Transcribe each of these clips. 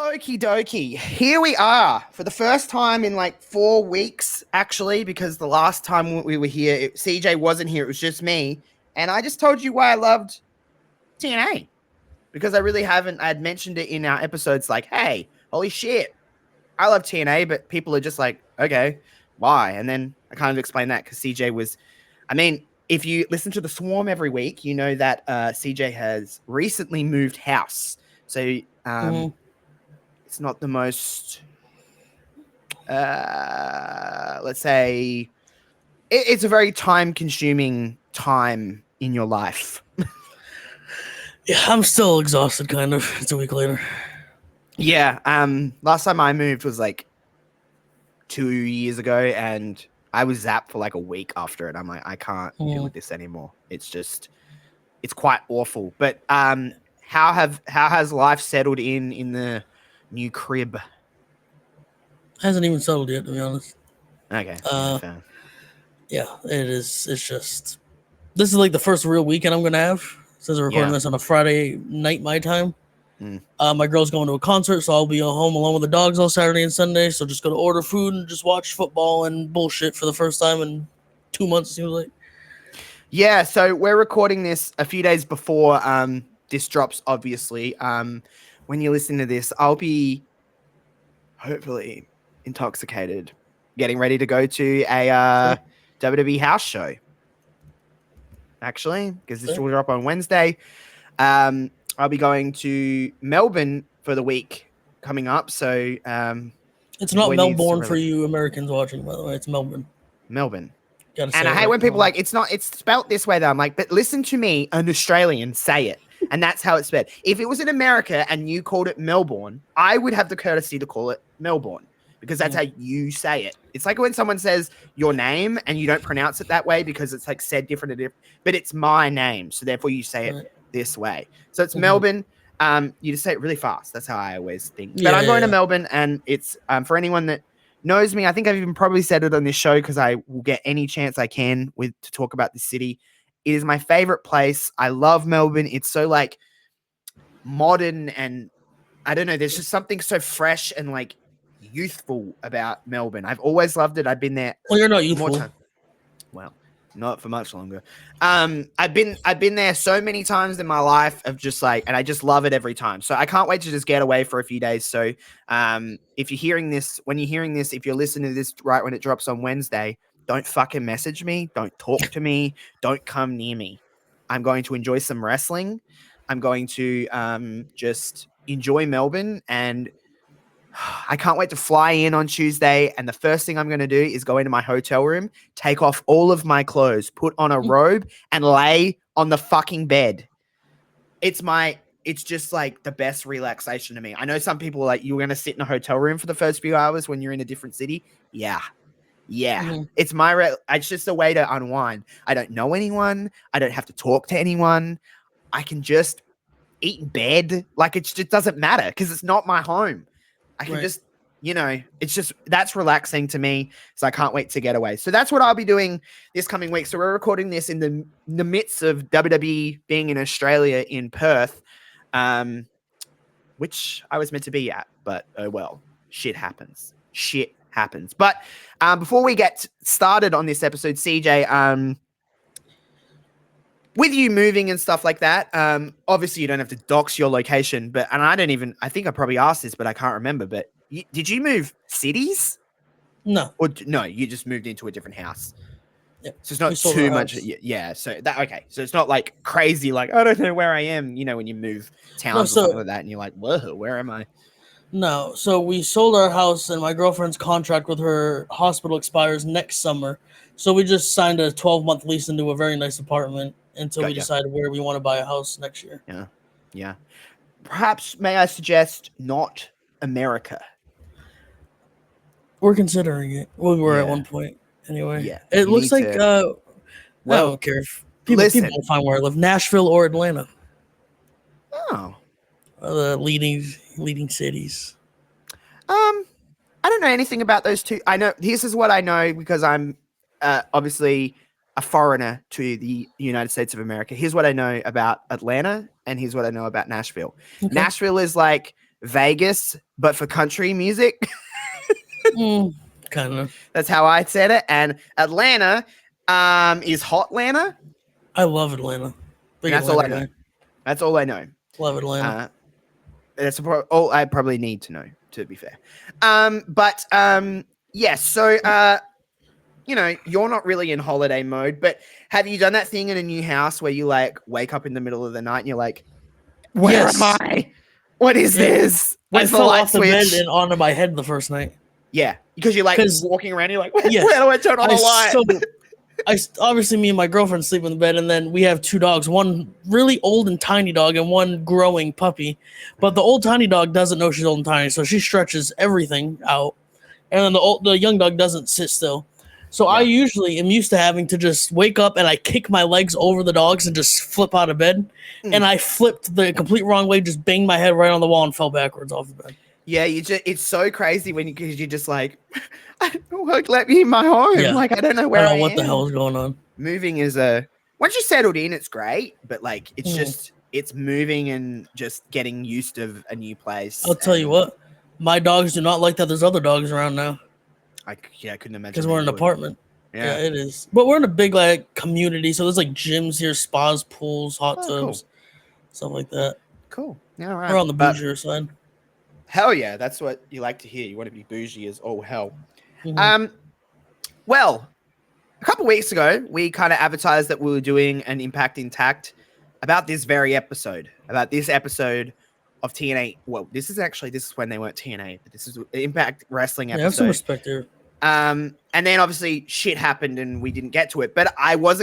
Okie dokie. Here we are for the first time in like 4 weeks, actually, because the last time we were here, CJ wasn't here. It was just me. And I just told you why I loved TNA because I really haven't. I had mentioned it in our episodes like, hey, holy shit, I love TNA, but people are just like, okay, why? And then I kind of explained that because CJ was, I mean, if you listen to The Swarm every week, you know that CJ has recently moved house. So, it's not the most, let's say, it's a very time-consuming time in your life. Yeah, I'm still exhausted, kind of. It's a week later. Yeah, last time I moved was like 2 years ago, and I was zapped for like a week after it. I'm like, I can't deal with this anymore. It's quite awful. But how has life settled in the new crib? Hasn't even settled yet, to be honest. Okay. Yeah, it is. It's just this is like the first real weekend I'm gonna have since we're recording this on a Friday night my time. My girl's going to a concert, so I'll be home alone with the dogs all Saturday and Sunday. So just go to order food and just watch football and bullshit for the first time in 2 months. It seems like. Yeah, so we're recording this a few days before this drops, obviously. When you listen to this, I'll be hopefully intoxicated, getting ready to go to a WWE house show. Actually, because this will drop on Wednesday. I'll be going to Melbourne for the week coming up. So it's not Melbourne for you Americans watching, by the way. It's Melbourne. Melbourne. And I hate when people like it's spelt this way though. I'm like, but listen to me, an Australian, say it. And that's how it's spelled. If it was in America and you called it Melbourne, I would have the courtesy to call it Melbourne because that's how you say it. It's like when someone says your name and you don't pronounce it that way because it's like said different, but it's my name. So therefore you say it this way. So it's Melbourne. You just say it really fast. That's how I always think. But I'm going to Melbourne, and it's for anyone that knows me. I think I've even probably said it on this show because I will get any chance I can to talk about the city. It is my favorite place. I love Melbourne. It's so like modern, and I don't know. There's just something so fresh and like youthful about Melbourne. I've always loved it. I've been there. Well, you're not youthful. Well, not for much longer. I've been there so many times in my life of just like, and I just love it every time. So I can't wait to just get away for a few days. So if you're hearing this, if you're listening to this right when it drops on Wednesday, don't fucking message me. Don't talk to me. Don't come near me. I'm going to enjoy some wrestling. I'm going to just enjoy Melbourne, and I can't wait to fly in on Tuesday. And the first thing I'm going to do is go into my hotel room, take off all of my clothes, put on a robe, and lay on the fucking bed. It's just like the best relaxation to me. I know some people are like, you're going to sit in a hotel room for the first few hours when you're in a different city. Yeah. It's it's just a way to unwind. I don't know anyone. I don't have to talk to anyone. I can just eat in bed. Like it just doesn't matter because it's not my home. I can just, it's just, that's relaxing to me. So I can't wait to get away. So that's what I'll be doing this coming week. So we're recording this in the midst of WWE being in Australia in Perth, which I was meant to be at, but oh well, shit happens. But before we get started on this episode, CJ, with you moving and stuff like that, obviously you don't have to dox your location, I think I probably asked this, but I can't remember, but did you move cities? No. Or no, you just moved into a different house. Yep. So it's not too much. Yeah. So so it's not like crazy, like, I don't know where I am, when you move towns or something like that and you're like, whoa, where am I? No. So we sold our house and my girlfriend's contract with her hospital expires next summer. So we just signed a 12-month lease into a very nice apartment until we decide where we want to buy a house next year. Yeah. Perhaps may I suggest not America? We're considering it. We were at one point. Anyway. Yeah. It looks like I don't care if people will find where I live. Nashville or Atlanta. Oh. The leading cities. I don't know anything about those two. I know this is what I know because I'm obviously a foreigner to the United States of America. Here's what I know about Atlanta, and here's what I know about Nashville. Okay. Nashville is like Vegas, but for country music. Kind of. That's how I said it. And Atlanta is Hotlanta. I love Atlanta. Big That's Atlanta all I know. guy. That's all I know. Love Atlanta. That's all I probably need to know, to be fair. Yes. So, you're not really in holiday mode, but have you done that thing in a new house where you like wake up in the middle of the night and you're like, where am I? What is this? I Where's the fell light off the switch? bed and onto my head the first night. Yeah, because you're like walking around, you're like, where do I turn on the light? Obviously, me and my girlfriend sleep in the bed, and then we have 2 dogs, one really old and tiny dog and one growing puppy. But the old tiny dog doesn't know she's old and tiny, so she stretches everything out. And then the young dog doesn't sit still. So I usually am used to having to just wake up and I kick my legs over the dogs and just flip out of bed. And I flipped the complete wrong way, just banged my head right on the wall and fell backwards off the bed. Yeah, it's so crazy because you're just like, let me in my home. Yeah. Like, I don't know where I am. What the hell is going on. Moving is once you're settled in, it's great. But like, it's just, it's moving and just getting used to a new place. I'll tell you what, my dogs do not like that there's other dogs around now. I couldn't imagine. Because we're in an apartment. Yeah, it is. But we're in a big like community, so there's like gyms here, spas, pools, hot tubs, stuff like that. Cool. All right. We're on the bougier side. Hell yeah, that's what you like to hear. You want to be bougie as all hell. Well, a couple weeks ago, we kind of advertised that we were doing an iNTACT about this very episode, about this episode of TNA. Well, this is when they weren't TNA, but this is an iMPACT wrestling episode. Yeah, have some respect there. And then obviously shit happened and we didn't get to it. But I was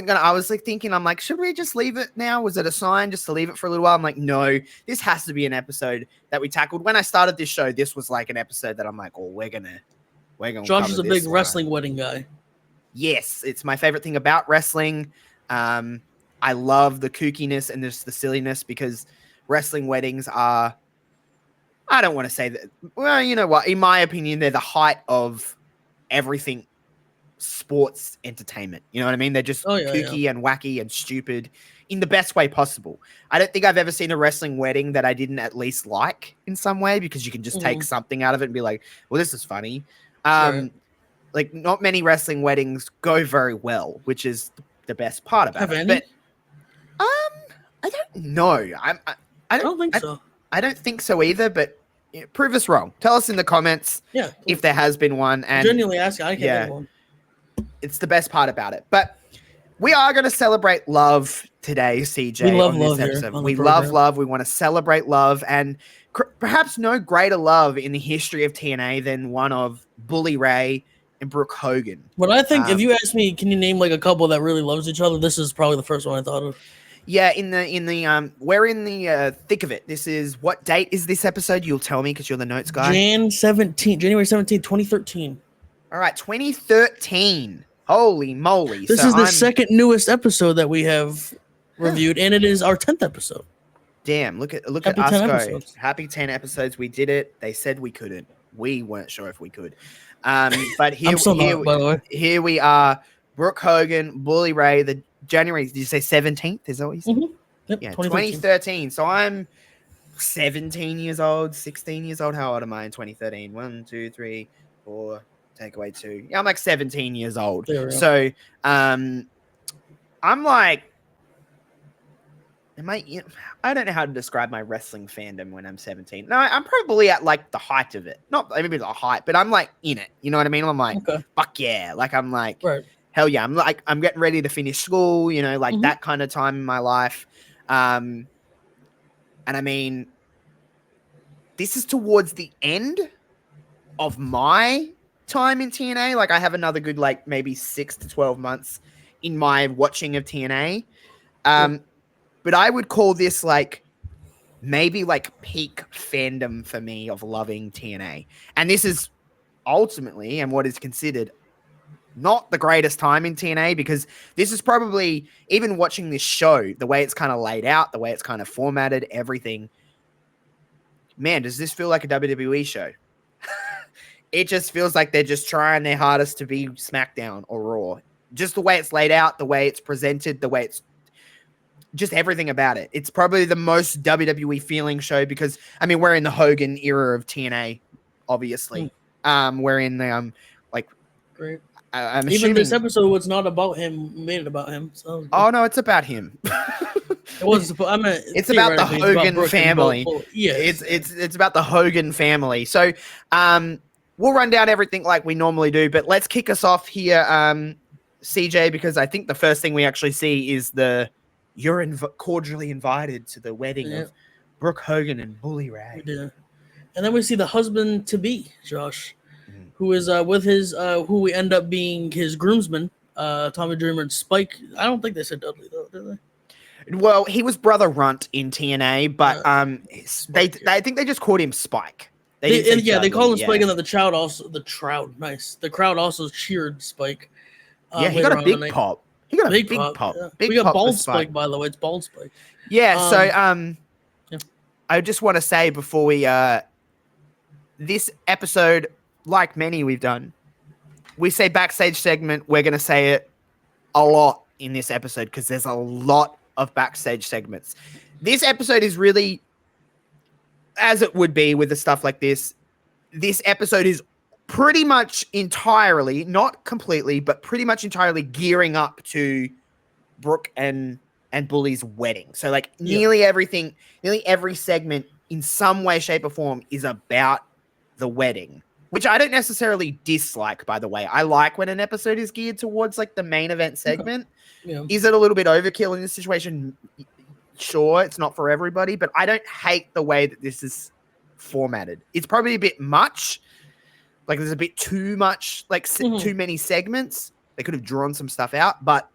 like thinking, I'm like, should we just leave it now? Was it a sign just to leave it for a little while? I'm like, no, this has to be an episode that we tackled. When I started this show, this was like an episode that I'm like, oh, we're gonna Josh is a big wrestling wedding guy. Yes, it's my favorite thing about wrestling. I love the kookiness and just the silliness because wrestling weddings are, I don't want to say that. Well, you know what? In my opinion, they're the height of everything sports entertainment. You know what I mean? They're just kooky and wacky and stupid in the best way possible. I don't think I've ever seen a wrestling wedding that I didn't at least like in some way because you can just take something out of it and be like, well, this is funny. Like not many wrestling weddings go very well, which is the best part about it. But I don't know. I don't think so. I don't think so either, but prove us wrong. Tell us in the comments if there has been one. And genuinely asking, I can't think of one. It's the best part about it. But we are going to celebrate love today, CJ. We love love here. We love love. We want to celebrate love. And perhaps no greater love in the history of TNA than one of Bully Ray and Brooke Hogan. But I think if you ask me, can you name like a couple that really loves each other? This is probably the first one I thought of. Yeah, we're in the thick of it. This is, what date is this episode? You'll tell me because you're the notes guy. January 17th, 2013. All right, 2013. Holy moly. This is the second newest episode that we have reviewed, and it is our 10th episode. Damn, look at us go. Happy 10 episodes. We did it. They said we couldn't. We weren't sure if we could. But here we are. Brooke Hogan, Bully Ray, the January, did you say 17th? Is that what you said? Yep, yeah, 2013. So I'm 17 years old, 16 years old. How old am I in 2013? 1, 2, 3, 4, take away 2. Yeah, I'm like 17 years old. So I'm like, I don't know how to describe my wrestling fandom when I'm 17. No, I'm probably at like the height of it. Not maybe the height, but I'm like in it. You know what I mean? I'm like, fuck yeah. Like I'm like, hell yeah. I'm getting ready to finish school, you know, like that kind of time in my life. And I mean, this is towards the end of my time in TNA. Like I have another good, like maybe 6 to 12 months in my watching of TNA. But I would call this like maybe like peak fandom for me of loving TNA. And this is ultimately and what is considered not the greatest time in TNA, because this is probably, even watching this show, the way it's kind of laid out, the way it's kind of formatted, everything. Man, does this feel like a WWE show? It just feels like they're just trying their hardest to be SmackDown or Raw. Just the way it's laid out, the way it's presented, the way it's just everything about it. It's probably the most WWE feeling show because I mean we're in the Hogan era of TNA, obviously. We're in the like Great. I'm Even this assuming episode was not about him, made it about him. So oh no, it's about him. It wasn't. I mean, it's about the theoretically, it's about Hogan Brooke and family. Yes. It's about the Hogan family. So we'll run down everything like we normally do, but let's kick us off here, CJ, because I think the first thing we actually see is you're cordially invited to the wedding of Brooke Hogan and Bully Ray. Yeah. And then we see the husband to be, Josh, who is with his who we end up being his groomsman, Tommy Dreamer and Spike. I don't think they said Dudley though, did they? Well, he was Brother Runt in TNA, but I think they just called him Spike. They call him Spike, and then the crowd also cheered Spike. He got a big pop. He got a big pop. Yeah. Big we got pop Bald Spike, by the way. It's Bald Spike. Yeah. So I just want to say before we this episode, like many we've done, we say backstage segment. We're gonna say it a lot in this episode because there's a lot of backstage segments. This episode is really, as it would be with the stuff like this, this episode is pretty much entirely, not completely, but pretty much entirely gearing up to Brooke and Bully's wedding. So like nearly everything, nearly every segment in some way, shape or form is about the wedding, which I don't necessarily dislike, by the way. I like when an episode is geared towards like the main event segment. Yeah. Is it a little bit overkill in this situation? Sure, it's not for everybody, but I don't hate the way that this is formatted. It's probably a bit much. Like there's a bit too much, like too many segments. They could have drawn some stuff out, but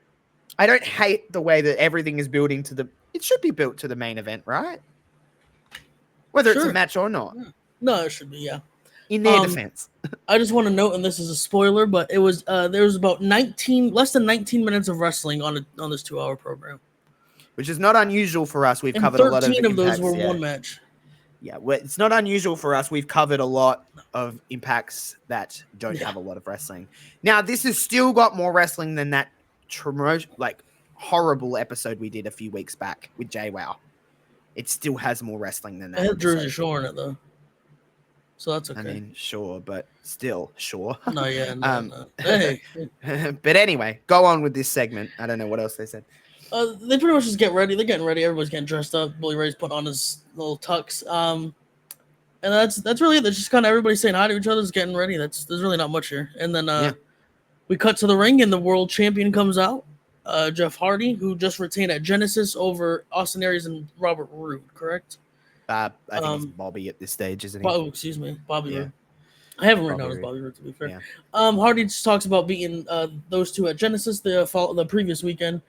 I don't hate the way that everything is building to it should be built to the main event, right? Whether it's a match or not. Yeah. No, it should be, yeah. In their defense. I just want to note, and this is a spoiler, but it was there was about less than 19 minutes of wrestling on this 2-hour program, which is not unusual for us. We've covered a lot of 13 of those were one match. Yeah, it's not unusual for us. We've covered a lot of impacts that don't have a lot of wrestling. Now, this has still got more wrestling than that horrible episode we did a few weeks back with JWoww. It still has more wrestling than that. I had Jersey Shore in it though, so that's okay. I mean, sure, but still, sure. No, yeah, no. Hey. But anyway, go on with this segment. I don't know what else they said. They pretty much just get ready. They're getting ready. Everybody's getting dressed up. Bully Ray's put on his little tux. And that's really it. That's just kind of everybody saying hi to each other, is getting ready. There's really not much here. And then we cut to the ring, and the world champion comes out, Jeff Hardy, who just retained at Genesis over Austin Aries and Robert Roode, correct? I think it's Bobby at this stage, isn't he? Oh, excuse me, Bobby Roode. I haven't written down as Bobby Roode, to be fair. Yeah. Hardy just talks about beating those two at Genesis the previous weekend.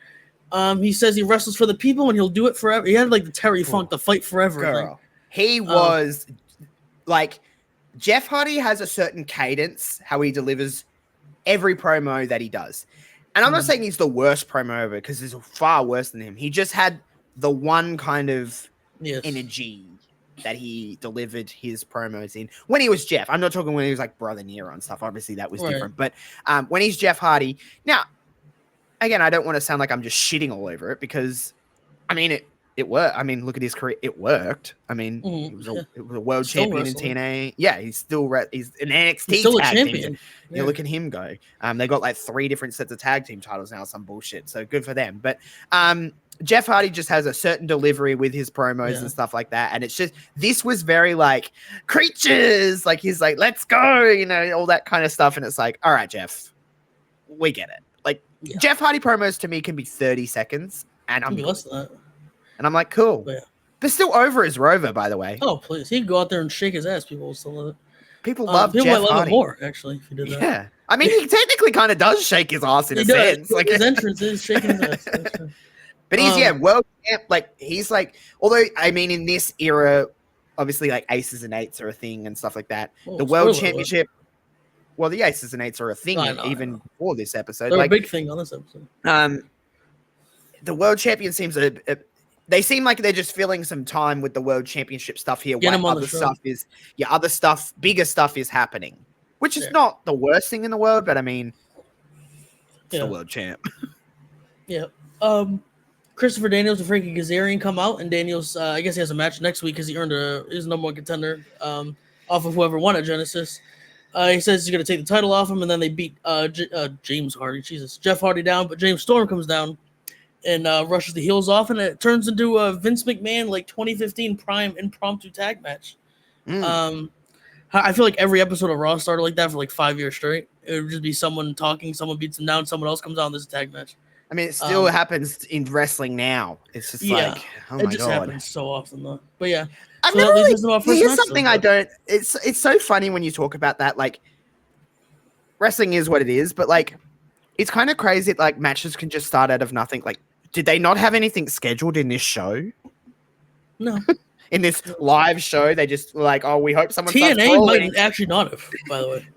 He says he wrestles for the people and he'll do it forever. He had like the Terry Funk, the fight forever. Girl. He was like, Jeff Hardy has a certain cadence, how he delivers every promo that he does. And I'm not saying he's the worst promo ever, because there's far worse than him. He just had the one kind of energy that he delivered his promos in when he was Jeff. I'm not talking when he was like Brother Nero and stuff. Obviously that was different. But when he's Jeff Hardy, now, again, I don't want to sound like I'm just shitting all over it, because, I mean, it worked. I mean, look at his career. It worked. I mean, he was a world champion in TNA. Yeah, he's an NXT tag champion. Yeah. Look at him go. They got like 3 different sets of tag team titles now, some bullshit. So good for them. But Jeff Hardy just has a certain delivery with his promos and stuff like that. And it's just, this was very like, creatures. Like, he's like, let's go, all that kind of stuff. And it's like, all right, Jeff, we get it. Like, Jeff Hardy promos to me can be 30 seconds. And I'm less than that. And I'm like, cool. But still over as Rover, by the way. Oh, please. He'd go out there and shake his ass. People will still love it. People love Jeff Hardy. People might love it more, actually, if you did that. Yeah. I mean, he technically kind of does shake his ass in a sense. Like, his entrance is shaking his ass. But he's, world champ. Like, he's like, although, I mean, in this era, obviously, like, aces and eights are a thing and stuff like that. The world championship, well, the aces and eights are a thing even before this episode. They're a big thing on this episode. The world champion seems they seem like they're just filling some time with the world championship stuff here. Bigger stuff is happening, which is not the worst thing in the world, but I mean, it's the world champ. Yeah. Christopher Daniels and Frankie Kazarian come out, and Daniels, I guess he has a match next week because he earned his number one contender off of whoever won at Genesis. He says he's going to take the title off him, and then they beat James Hardy, Jeff Hardy down, but James Storm comes down and rushes the heels off, and it turns into a Vince McMahon like 2015 Prime impromptu tag match. I feel like every episode of Raw started like that for like 5 years straight. It would just be someone talking, someone beats them down, someone else comes out, and there's a tag match. I mean, it still happens in wrestling now. It's just like, oh my god, it just happens so often though. But yeah, I've never really, here's something I don't. It's so funny when you talk about that. Like, wrestling is what it is, but like, it's kind of crazy that like matches can just start out of nothing. Like, did they not have anything scheduled in this show? No. In this live show, they just were like, oh, we hope someone. TNA might actually not have, by the way.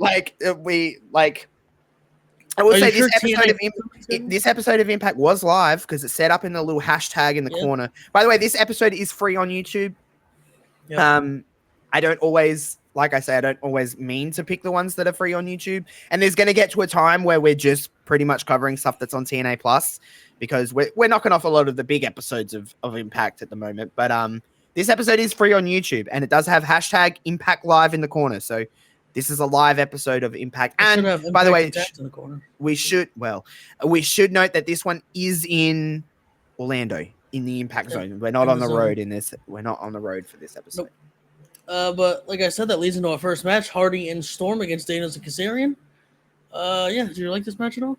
I will say this episode of Impact was live because it's set up in the little hashtag in the corner. By the way, this episode is free on YouTube. Yep. I don't always mean to pick the ones that are free on YouTube. And there's going to get to a time where we're just pretty much covering stuff that's on TNA Plus because we're knocking off a lot of the big episodes of Impact at the moment. But this episode is free on YouTube and it does have hashtag Impact Live in the corner. So this is a live episode of Impact. And by the way, we should note that this one is in Orlando in the Impact Zone. We're not on the road in this. We're not on the road for this episode. Nope. But like I said, that leads into our first match, Hardy and Storm against Daniels and Kazarian. Did you like this match at all?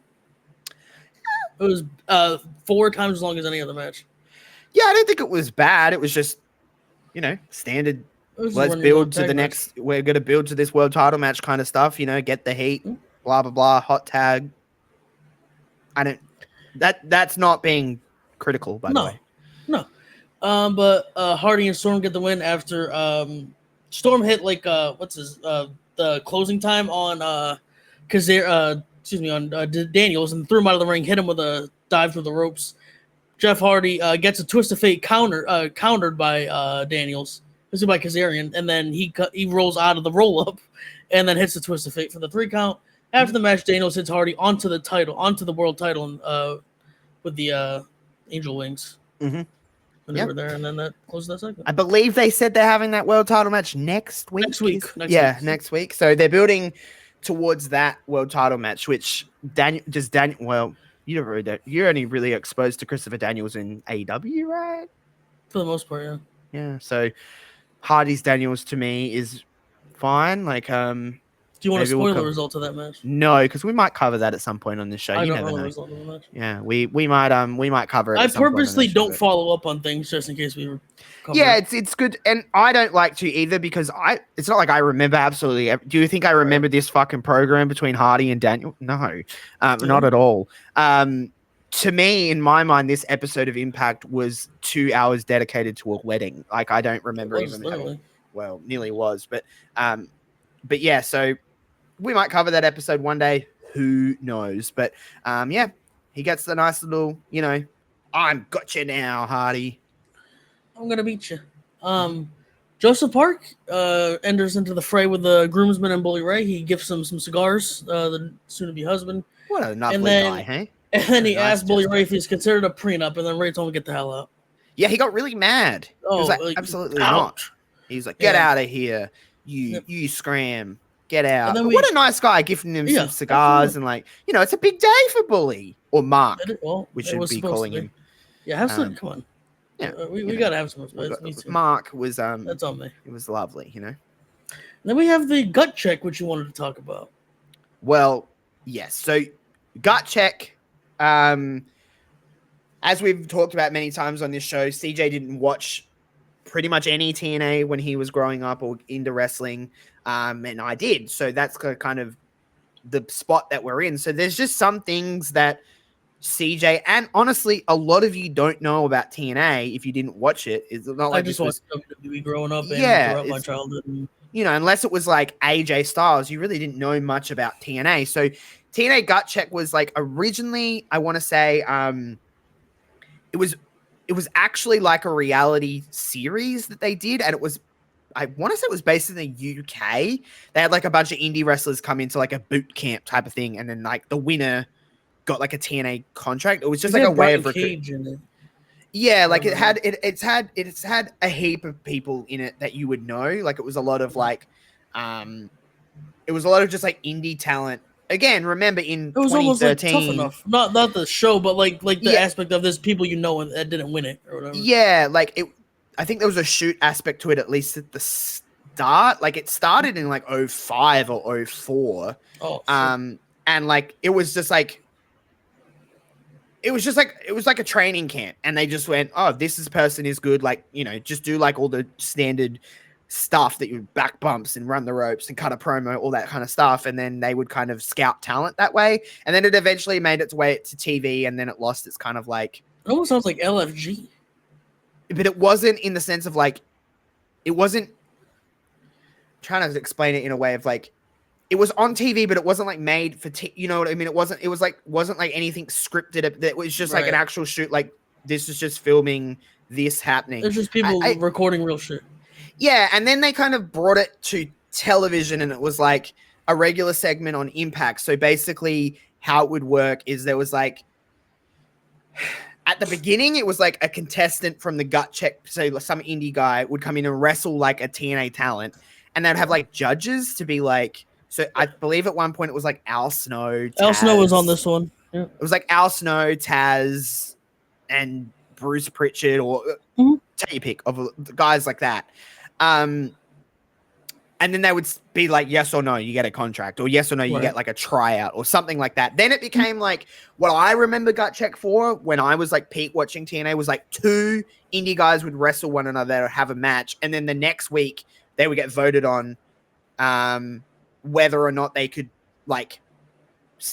It was 4 times as long as any other match. Yeah, I don't think it was bad. It was just, standard. Let's build to the next. We're going to build to this world title match kind of stuff. Get the heat, blah blah blah, hot tag. That's not being critical, by the way. No. But Hardy and Storm get the win after Storm hit the closing time on Daniels and threw him out of the ring, hit him with a dive through the ropes. Jeff Hardy gets a twist of fate countered by Daniels. This is by Kazarian, and then he rolls out of the roll up, and then hits the twist of fate for the 3 count. After the match, Daniels hits Hardy onto the world title, with the angel wings. Mm-hmm. When they were there, and then that closed that segment. I believe they said they're having that world title match next week. Next week. So they're building towards that world title match, which Daniel. You're only really exposed to Christopher Daniels in AEW, right? For the most part, yeah. Yeah. So Hardy's Daniels to me is fine. Like, do you want to spoil the result of that match? No, because we might cover that at some point on this show. You never know. The result of the match. Yeah, we might cover it. I purposely don't follow up on things just in case we were. It's good, and I don't like to either because it's not like I remember absolutely. Do you think I remember this fucking program between Hardy and Daniel? No, not at all. To me, in my mind, this episode of Impact was 2 hours dedicated to a wedding. Like, I don't remember nearly was, but yeah. So we might cover that episode one day. Who knows? But he gets the nice little, I'm gotcha now, Hardy. I'm gonna beat you. Joseph Park enters into the fray with the groomsman and Bully Ray. He gives him some cigars, the soon-to-be husband. What a lovely guy, hey? And then he asked Bully Ray if he's considered a prenup, and then Ray told him to get the hell out. Yeah, he got really mad. He was like, absolutely not. He's like, get out of here. You scram. Get out. What a nice guy, giving him some cigars absolutely. And it's a big day for Bully or Mark, we should be calling him. Yeah, have some. Come on. Yeah, we gotta have some. Mark was that's on me. It was lovely, And then we have the gut check, which you wanted to talk about. Well, yes. So gut check. As we've talked about many times on this show, CJ didn't watch pretty much any TNA when he was growing up or into wrestling, and I did. So that's kind of the spot that we're in. So there's just some things that CJ and honestly, a lot of you don't know about TNA if you didn't watch it. It's not like I just watched WWE growing up and throughout my childhood. And... unless it was like AJ Styles, you really didn't know much about TNA. So TNA Gut Check was like originally, I want to say, it was actually like a reality series that they did, and I want to say it was based in the UK. They had like a bunch of indie wrestlers come into like a boot camp type of thing, and then like the winner got like a TNA contract. It was just like a way of Cage in it. Yeah, like it's had a heap of people in it that you would know. Like it was a lot of like, it was a lot of just like indie talent. Again, remember in it was almost like Tough 2013, Enough, not the show, but like the Yeah. aspect of this people you know and that didn't win it or whatever. yeah, like it. I think there was a shoot aspect to it at least at the start. Like it started in like 05 or 04. Oh, and like it was like it was like a training camp, and they just went, oh, this person is good, like, you know, just do like all the standard stuff that you back bumps and run the ropes and cut a promo, all that kind of stuff, and then they would kind of scout talent that way, and then it eventually made its way to TV, and then it lost its kind of like, it almost sounds like LFG, but it wasn't in the sense of like, it wasn't, I'm trying to explain it in a way of like, it was on TV, but it wasn't like made for you know what I mean? It wasn't like anything scripted. It was just like an actual shoot. Like this is just filming this happening. It's just people recording real shit. Yeah, and then they kind of brought it to television, and it was like a regular segment on iMPACT. So basically, how it would work is there was like, at the beginning, it was like a contestant from the gut check. So some indie guy would come in and wrestle like a TNA talent, and they'd have like judges to be like. So I believe at one point it was like Al Snow. Al Snow was on this one. Yeah. It was like Al Snow, Taz, and Bruce Pritchard, or take your pick of guys like that. And then they would be like, yes or no, you get a contract, or yes or no, you get like a tryout or something like that. Then it became like what I remember Gut Check for when I was like peak watching TNA was like 2 indie guys would wrestle one another or have a match. And then the next week they would get voted on, whether or not they could like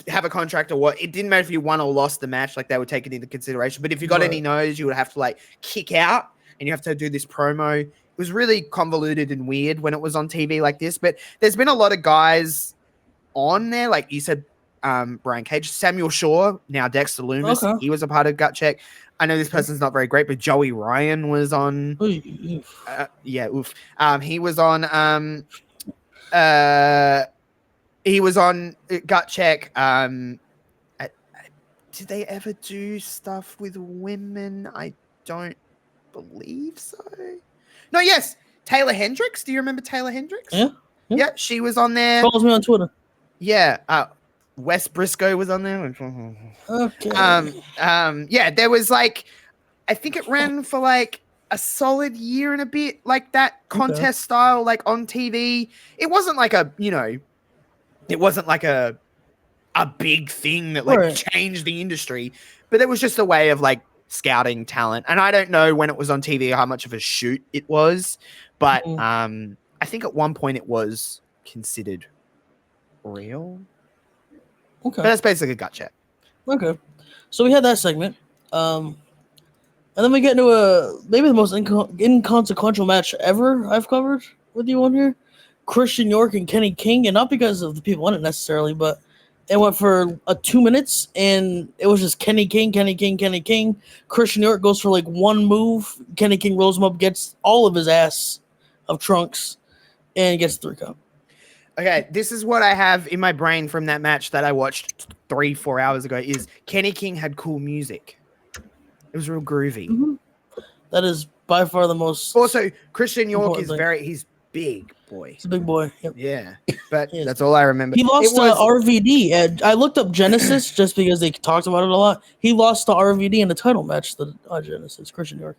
have a contract or what. It didn't matter if you won or lost the match, like they would take it into consideration. But if you got any no's, you would have to like kick out and you have to do this promo. It was really convoluted and weird when it was on TV like this. But there's been a lot of guys on there, like you said, Brian Cage, Samuel Shaw, now Dexter Loomis. He was a part of Gut Check. I know this person's not very great, but Joey Ryan was on. He was on. He was on Gut Check. Did they ever do stuff with women? I don't believe so. No, yes. Taylor Hendricks. Do you remember Taylor Hendricks? Yeah, she was on there. Follows me on Twitter. Yeah. Wes Briscoe was on there. Okay. Yeah, there was like, I think it ran for like a solid year and a bit, like that contest style, like on TV. It wasn't like a, you know, it wasn't like a big thing that like changed the industry, but it was just a way of like scouting talent. And I don't know when it was on TV how much of a shoot it was, but I think at one point it was considered real. Okay. But that's basically a Gut Check. Okay. So we had that segment. And then we get into maybe the most inconsequential match ever I've covered with you on here. Christian York and Kenny King, and not because of the people in it necessarily, but it went for 2 minutes, and it was just Kenny King. Christian York goes for like one move. Kenny King rolls him up, gets all of his ass of trunks, and gets 3 count. Okay, this is what I have in my brain from that match that I watched 3-4 hours ago, is Kenny King had cool music. It was real groovy. Mm-hmm. That is by far the most. Also, Christian York is he's big boy. He's a big boy. Yep. Yeah, but that's all I remember. He lost to RVD. And I looked up Genesis just because they talked about it a lot. He lost to RVD in the title match. The Genesis, Christian York.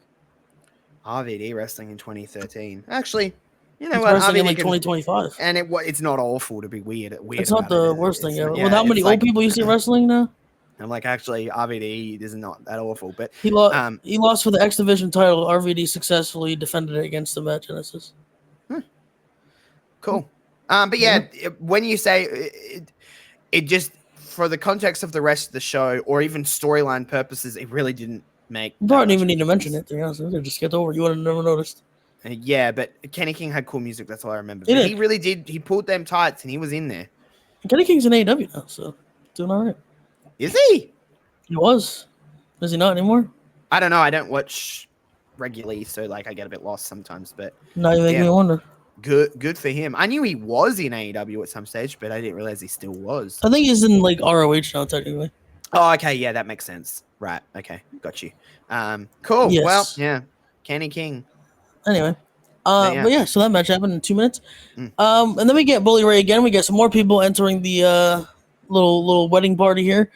RVD wrestling in 2013. Actually, you know it's what? Wrestling in like 2025. And it's not awful to be weird. It's not the worst thing ever. With how many old people you see wrestling now? I'm like, actually, RVD is not that awful, but he lost for the X Division title. RVD successfully defended it against the Matt Genesis. Cool. But yeah, when you say it just for the context of the rest of the show, or even storyline purposes, it really didn't make. You don't even need to mention it. To be honest, just get over. You would have never noticed. Yeah, but Kenny King had cool music. That's all I remember. He really did. He pulled them tights, and he was in there. Kenny King's in AEW now, so doing all right. Is he? He was. Is he not anymore? I don't know. I don't watch regularly, so like I get a bit lost sometimes. But now you make me wonder. Good for him. I knew he was in AEW at some stage, but I didn't realize he still was. I think he's in like ROH now, technically. Oh, okay, yeah, that makes sense. Right, okay, got you. Cool. Yes. Well, yeah, Kenny King. Anyway, Yeah. but yeah, so that match happened in 2 minutes. Mm. And then we get Bully Ray again. We get some more people entering the little wedding party here.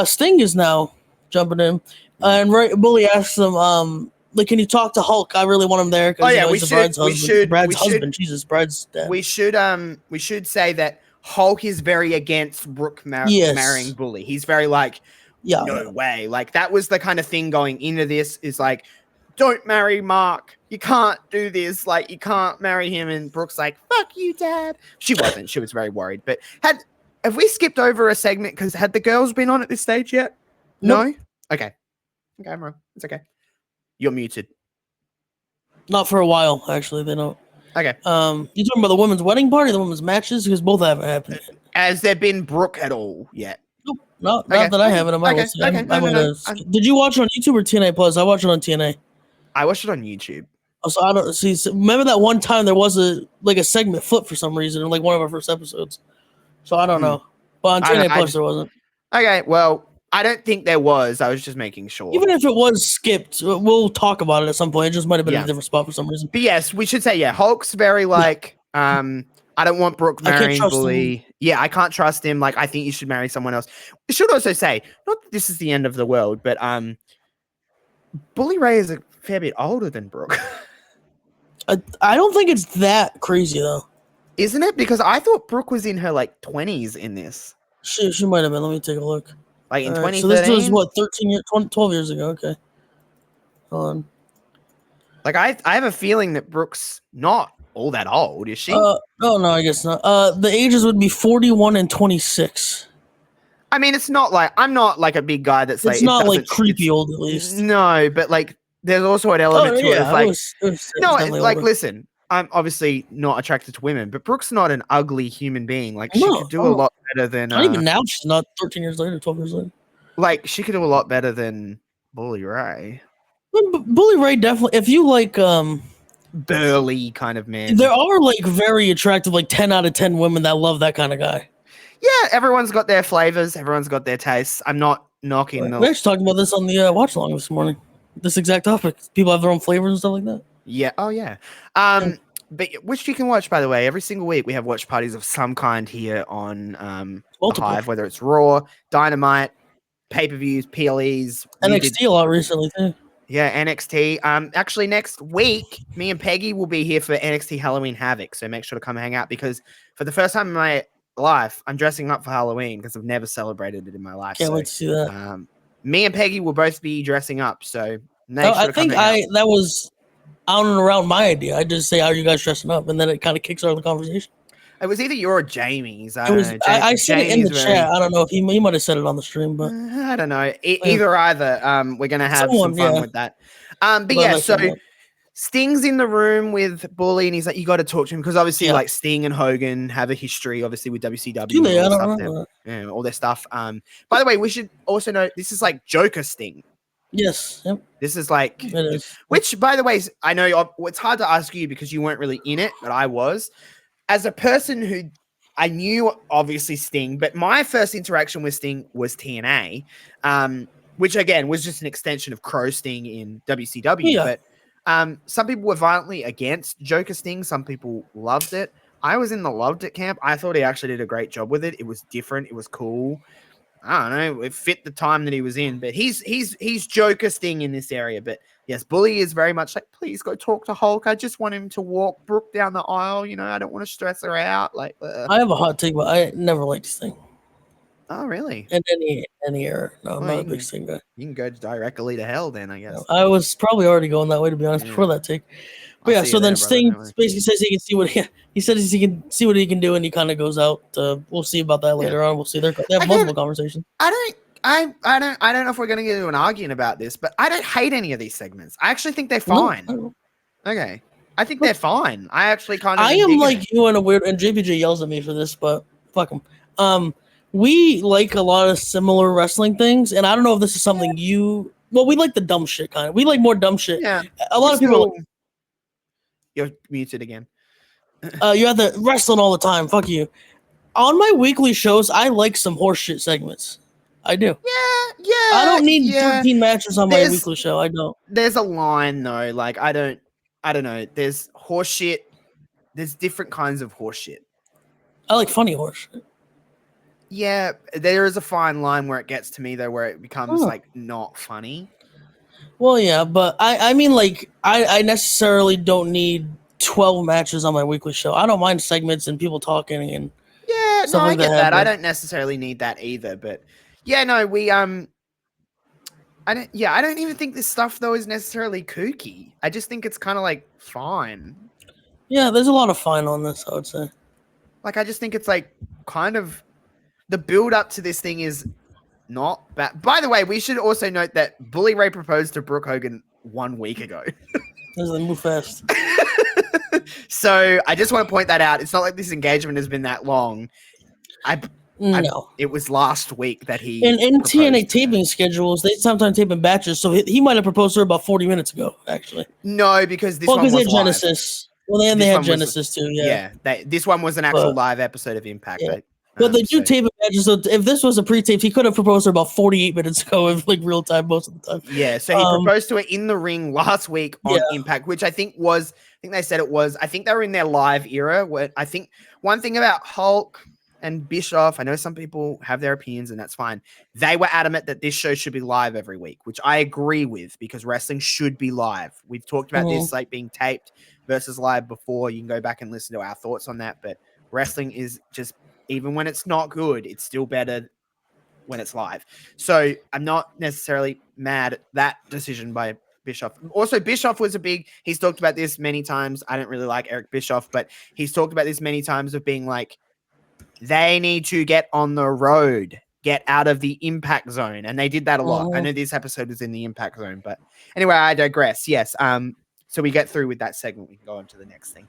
Sting is now jumping in, and Bully asks him, like, can you talk to Hulk? I really want him there because he's the bride's husband. Brad's husband. Jesus, Brad's dad. We should say that Hulk is very against Brooke marrying Bully. He's very like, no way. Like that was the kind of thing going into this. Is like, don't marry Mark. You can't do this. Like, you can't marry him. And Brooke's like, fuck you, Dad. She wasn't. She was very worried. But have we skipped over a segment? Because had the girls been on at this stage yet? Nope. No? Okay, I'm wrong. It's okay. You're muted. Not for a while, actually. They don't. Okay. You talking about the women's wedding party, the women's matches? Because both haven't happened yet. Has there been Brooke at all yet? Nope. Not that I have it on my list. Did you watch it on YouTube or TNA Plus? I watched it on TNA. I watched it on YouTube. Oh, so I don't see. Remember that one time there was a segment flip for some reason in like one of our first episodes. So I don't know. But on TNA Plus there wasn't. Okay, well, I don't think there was. I was just making sure. Even if it was skipped, we'll talk about it at some point. It just might have been in a different spot for some reason. But yes, we should say, Hulk's very like, I don't want Brooke marrying Bully. Yeah, I can't trust him. Like, I think you should marry someone else. We should also say, not that this is the end of the world, but Bully Ray is a fair bit older than Brooke. I don't think it's that crazy though. Isn't it? Because I thought Brooke was in her like 20s in this. She might have been. Let me take a look. Like in 2013? So this was what, 12 years ago. Okay. Hold on. Like I have a feeling that Brooke's not all that old, is she? No, I guess not. The ages would be 41 and 26. I mean, it's not like I'm not like a big guy that's like it's not like creepy old at least. No, but like there's also an element to it of like like older. Listen, I'm obviously not attracted to women, but Brooke's not an ugly human being. Like she could do a lot better than not even now. She's not 13 years later, 12 years later. Like she could do a lot better than Bully Ray. Bully Ray definitely. If you like burly kind of man, there are like very attractive, like 10 out of 10 women that love that kind of guy. Yeah, everyone's got their flavors. Everyone's got their tastes. I'm not knocking them. We actually talked about this on the watch along this morning. This exact topic. People have their own flavors and stuff like that. Yeah. Oh, yeah. But which you can watch, by the way. Every single week we have watch parties of some kind here on the Hive, whether it's Raw, Dynamite, pay-per-views, PLEs. NXT a lot recently too. Yeah, NXT. Actually, next week, me and Peggy will be here for NXT Halloween Havoc. So make sure to come hang out because for the first time in my life, I'm dressing up for Halloween because I've never celebrated it in my life. Can't wait to see that. Me and Peggy will both be dressing up. So I think that was out and around my idea. I just say, "How are you guys dressing up?" and then it kind of kicks out the conversation. It was either you or Jamie's. I said it in the chat. I don't know if he might have said it on the stream, but I don't know. Either. We're gonna have some fun with that. But yeah, so Sting's in the room with Bully, and he's like, "You got to talk to him," because obviously, like Sting and Hogan have a history, obviously with WCW. I don't know. Yeah, all their stuff. By the way, we should also know this is like Joker Sting. Yes. Yep. This is like, it is. Which, by the way, I know it's hard to ask you because you weren't really in it, but I was. As a person who I knew obviously Sting, but my first interaction with Sting was TNA, which again was just an extension of Crow Sting in WCW. Yeah. But some people were violently against Joker Sting. Some people loved it. I was in the loved it camp. I thought he actually did a great job with it. It was different. It was cool. I don't know. It fit the time that he was in, but he's Joker Sting in this area. But yes, Bully is very much like, please go talk to Hulk. I just want him to walk Brooke down the aisle. You know, I don't want to stress her out. Like, I have a hot take, but I never liked Sting. Oh, really? In any era. No, I'm not a big Sting guy. You can go directly to hell then, I guess. I was probably already going that way, to be honest, before that take. But yeah, so then Sting basically says he can see what he says he can see what he can do, and he kind of goes out. We'll see about that later on. We'll see. They have multiple conversations. I don't know if we're going to get into an argument about this, but I don't hate any of these segments. I actually think they're fine. No. Okay, I think they're fine. I actually kind of. I am like you in a weird, and JPJ yells at me for this, but fuck him. We like a lot of similar wrestling things, and I don't know if this is something you. Well, we like the dumb shit kind of. We like more dumb shit. Yeah, a lot of people. You're muted again. You have to wrestling all the time. Fuck you. On my weekly shows, I like some horseshit segments. I do. Yeah. I don't need 13 matches on my weekly show. I don't. There's a line though. Like I don't know. There's horseshit. There's different kinds of horseshit. I like funny horseshit. Yeah, there is a fine line where it gets to me though, where it becomes like not funny. Well, yeah, but I mean, like, I necessarily don't need 12 matches on my weekly show. I don't mind segments and people talking and stuff like I get that. I don't necessarily need that either, but yeah, no, we I don't even think this stuff though is necessarily kooky. I just think it's kind of like fine. Yeah, there's a lot of fine on this, I would say. Like, I just think it's like kind of the build up to this thing is not bad. By the way, we should also note that Bully Ray proposed to Brooke Hogan 1 week ago. They move fast. So I just want to point that out. It's not like this engagement has been that long. It was last week that he. In TNA taping schedules, they sometimes tape in batches, so he might have proposed to her about 40 minutes ago, actually. No, because this one was live. Genesis. Well, then they had Genesis too. Yeah. This one was an actual live episode of Impact. Yeah. But they do tape matches, so if this was a pre-taped, he could have proposed to her about 48 minutes ago, in like real time most of the time. Yeah, so he proposed to her in the ring last week on Impact, which I think they said it was. I think they were in their live era. Where I think one thing about Hulk and Bischoff, I know some people have their opinions, and that's fine. They were adamant that this show should be live every week, which I agree with because wrestling should be live. We've talked about this like being taped versus live before. You can go back and listen to our thoughts on that, but wrestling is just. Even when it's not good, it's still better when it's live. So I'm not necessarily mad at that decision by Bischoff. Also, Bischoff was he's talked about this many times. I don't really like Eric Bischoff, but he's talked about this many times of being like, they need to get on the road, get out of the impact zone. And they did that a lot. I know this episode was in the impact zone, but anyway, I digress. Yes. So we get through with that segment. We can go on to the next thing.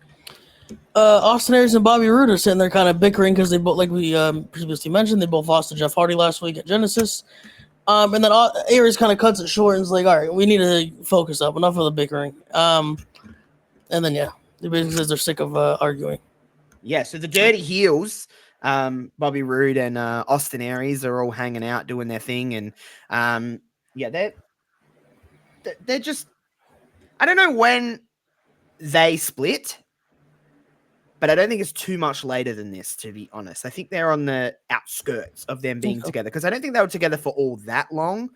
Austin Aries and Bobby Roode are sitting there kind of bickering because they both, like we previously mentioned, they both lost to Jeff Hardy last week at Genesis. And then Aries kind of cuts it short and is like, all right, we need to focus up. Enough of the bickering. And then, they basically says they're sick of arguing. Yeah, so the Dirty Heels, Bobby Roode and Austin Aries are all hanging out doing their thing. And, they're just, I don't know when they split. But I don't think it's too much later than this, to be honest. I think they're on the outskirts of them being together because I don't think they were together for all that long,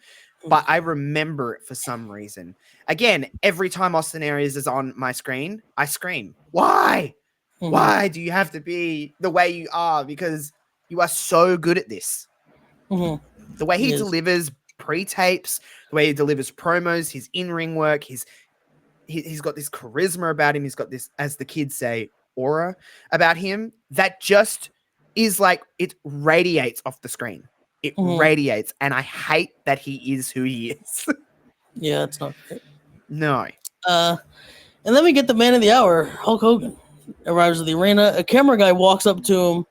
but I remember it for some reason. Again, every time Austin Aries is on my screen, I scream. Why? Why do you have to be the way you are? Because you are so good at this. The way he delivers pre-tapes, the way he delivers promos, his in-ring work, he's got this charisma about him. He's got this, as the kids say, aura about him that just is like it radiates off the screen. It radiates, and I hate that he is who he is. Yeah, it's not great. No. And then we get the man of the hour, Hulk Hogan, arrives at the arena. A camera guy walks up to him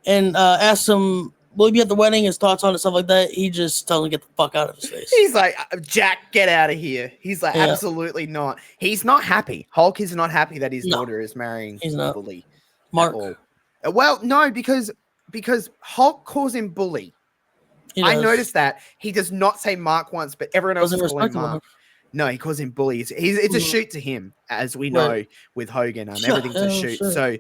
and asks him, will he be at the wedding? His thoughts on it, stuff like that. He just tells him to get the fuck out of his face. He's like, Jack, get out of here. He's like, absolutely not. He's not happy. Hulk is not happy that his daughter is marrying Bully. Mark. Well, no, because Hulk calls him Bully. I noticed that. He does not say Mark once, but everyone else is calling him Mark. No, he calls him Bully. It's a shoot to him, as we know with Hogan. Everything's a shoot. Sure. So,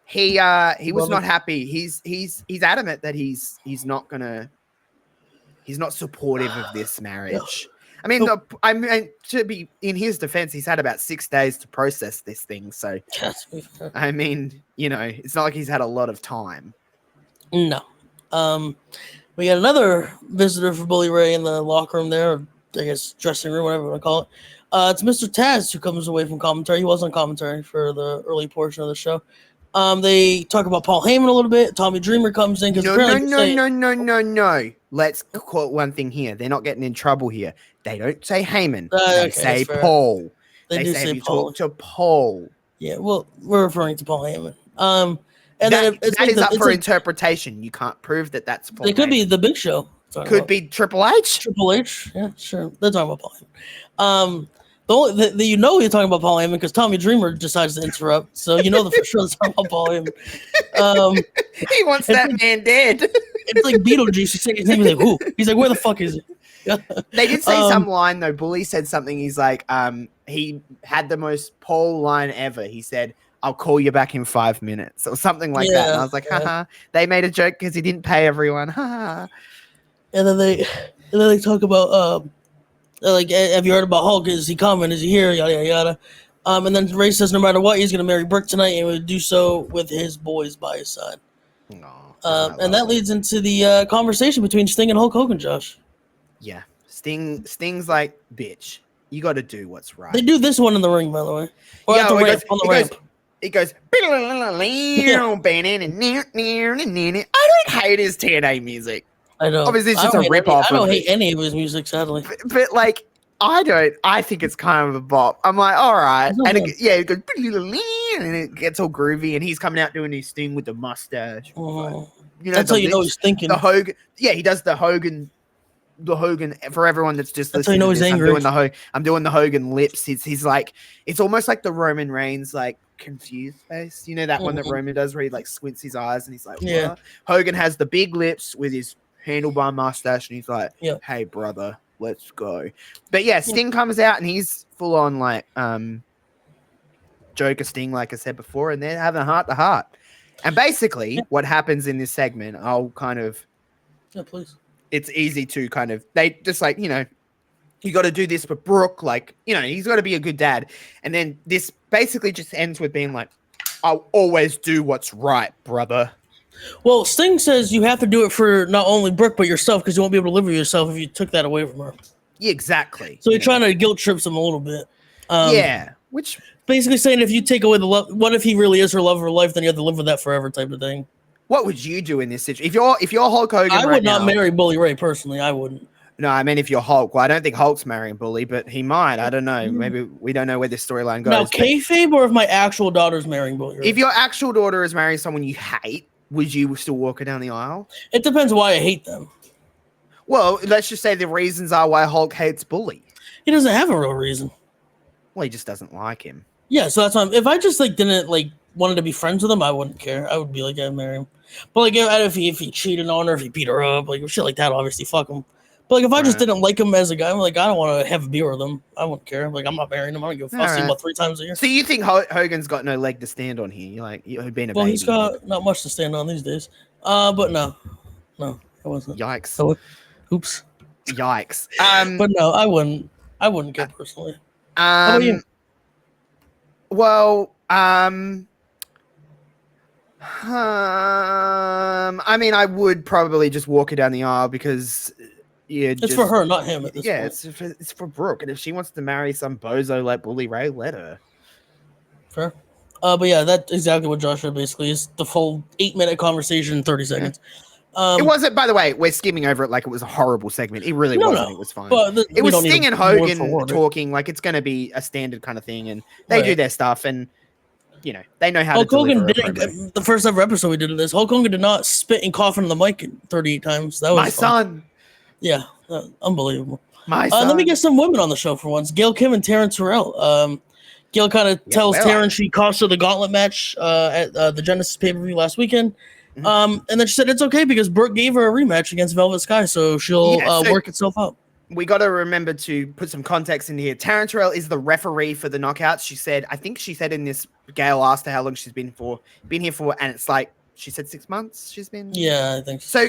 he was not happy. He's adamant that he's not supportive of this marriage. I mean, to be in his defense, he's had about 6 days to process this thing. So, I mean, it's not like he's had a lot of time. No. We got another visitor for Bully Ray in the locker room there, or I guess dressing room, whatever you want to call it. It's Mr. Taz who comes away from commentary. He was on commentary for the early portion of the show. They talk about Paul Heyman a little bit. Tommy Dreamer comes in. No. Let's quote one thing here. They're not getting in trouble here. They don't say Heyman. They say Paul. They say if you Paul. talk to Paul. Yeah, well, we're referring to Paul Heyman. And that is up for interpretation. You can't prove that that's Paul. It could be the Big Show. Could be Triple H. Triple H. Yeah, sure. They're talking about Paul Heyman. You're talking about Paul Heyman because Tommy Dreamer decides to interrupt. So for sure they're talking about Paul Heyman. He wants that man dead. It's like Beetlejuice. You say his name, he's like, who? He's like, where the fuck is he? They did say some line though. Bully said something. He's like, he had the most Paul line ever. He said, "I'll call you back in 5 minutes" or something like that. And I was like, haha. They made a joke because he didn't pay everyone. Haha. And then they talk about like, have you heard about Hulk? Is he coming? Is he here? Yada yada yada. And then Ray says no matter what, he's gonna marry Brooke tonight and would do so with his boys by his side. And that leads into the conversation between Sting and Hulk Hogan, Josh. Yeah. Sting's like, bitch, you got to do what's right. They do this one in the ring, by the way. Or yeah, at the ramp, on the ramp. It goes. I don't hate his TNA music. I know. Obviously, it's just a rip-off. I don't hate any of his music, sadly. But like, I don't. I think it's kind of a bop. I'm like, all right. And it goes, and it gets all groovy, and he's coming out doing his thing with the mustache. You know, that's how you know he's thinking. The Hogan. Yeah, he does the Hogan. The Hogan, for everyone that's just listening, to this, angry. I'm doing the Hogan lips. He's like, it's almost like the Roman Reigns like confused face. You know that one that Roman does where he like squints his eyes and he's like, what? Yeah. Hogan has the big lips with his handlebar mustache and he's like, hey brother, let's go. But yeah, Sting comes out and he's full on like Joker Sting, like I said before, and they're having heart to heart. And basically, what happens in this segment, I'll kind of please. It's easy to kind of, they just like, you know, you got to do this for Brooke. Like, you know, he's got to be a good dad. And then this basically just ends with being like, I'll always do what's right, brother. Well, Sting says you have to do it for not only Brooke, but yourself, because you won't be able to live with yourself if you took that away from her. Yeah, exactly. So you're trying to guilt trips him a little bit. Which basically saying if you take away the love, what if he really is her love of her life, then you have to live with that forever type of thing. What would you do in this situation? If you're Hulk Hogan, I would not marry Bully Ray personally. I wouldn't. No, I mean if you're Hulk. Well, I don't think Hulk's marrying Bully, but he might. I don't know. Maybe we don't know where this storyline goes. Now, kayfabe, or if my actual daughter's marrying Bully Ray? If your actual daughter is marrying someone you hate, would you still walk her down the aisle? It depends why I hate them. Well, let's just say the reasons are why Hulk hates Bully. He doesn't have a real reason. Well, he just doesn't like him. Yeah, so that's why if I just like didn't like wanted to be friends with him, I wouldn't care. I would be like, I'd marry him. But like if he cheated on her, if he beat her up, like shit like that, obviously fuck him. But like if I just didn't like him as a guy, I'm like, I don't want to have a beer with him. I wouldn't care. Like I'm not marrying him. I don't give a fuck. I'll see him about 3 times a year. So you think Hogan's got no leg to stand on here? You've been a baby. He's got not much to stand on these days. But no, it wasn't. Yikes. So, oops. Yikes. But no, I wouldn't go personally. How about you? Well, I mean, I would probably just walk her down the aisle because it's for her, not him. At this point. It's for Brooke, and if she wants to marry some bozo like Bully Ray, let her. Fair. But yeah, that's exactly what Josh said. Basically, is the full 8-minute conversation in 30 seconds. It wasn't. By the way, we're skimming over it like it was a horrible segment. It really wasn't. It was fine. It was Sting and Hogan talking like it's going to be a standard kind of thing, and they do their stuff, and you know they know how Hulk to deliver. Hogan didn't. The first ever episode we did of this, Hulk Hogan did not spit and cough in the mic 38 times. That was my son. Yeah, unbelievable. My son. Let me get some women on the show for once. Gail Kim and Taryn Terrell. Gail kind of tells Taryn she cost her the gauntlet match at the Genesis pay-per-view last weekend. And then she said it's okay because Brooke gave her a rematch against Velvet Sky, so she'll work itself out. We got to remember to put some context in here. Taryn Terrell is the referee for the knockouts. I think she said in this, Gail asked her how long she's been here for, and it's like she said 6 months. She's been. Yeah, I think so.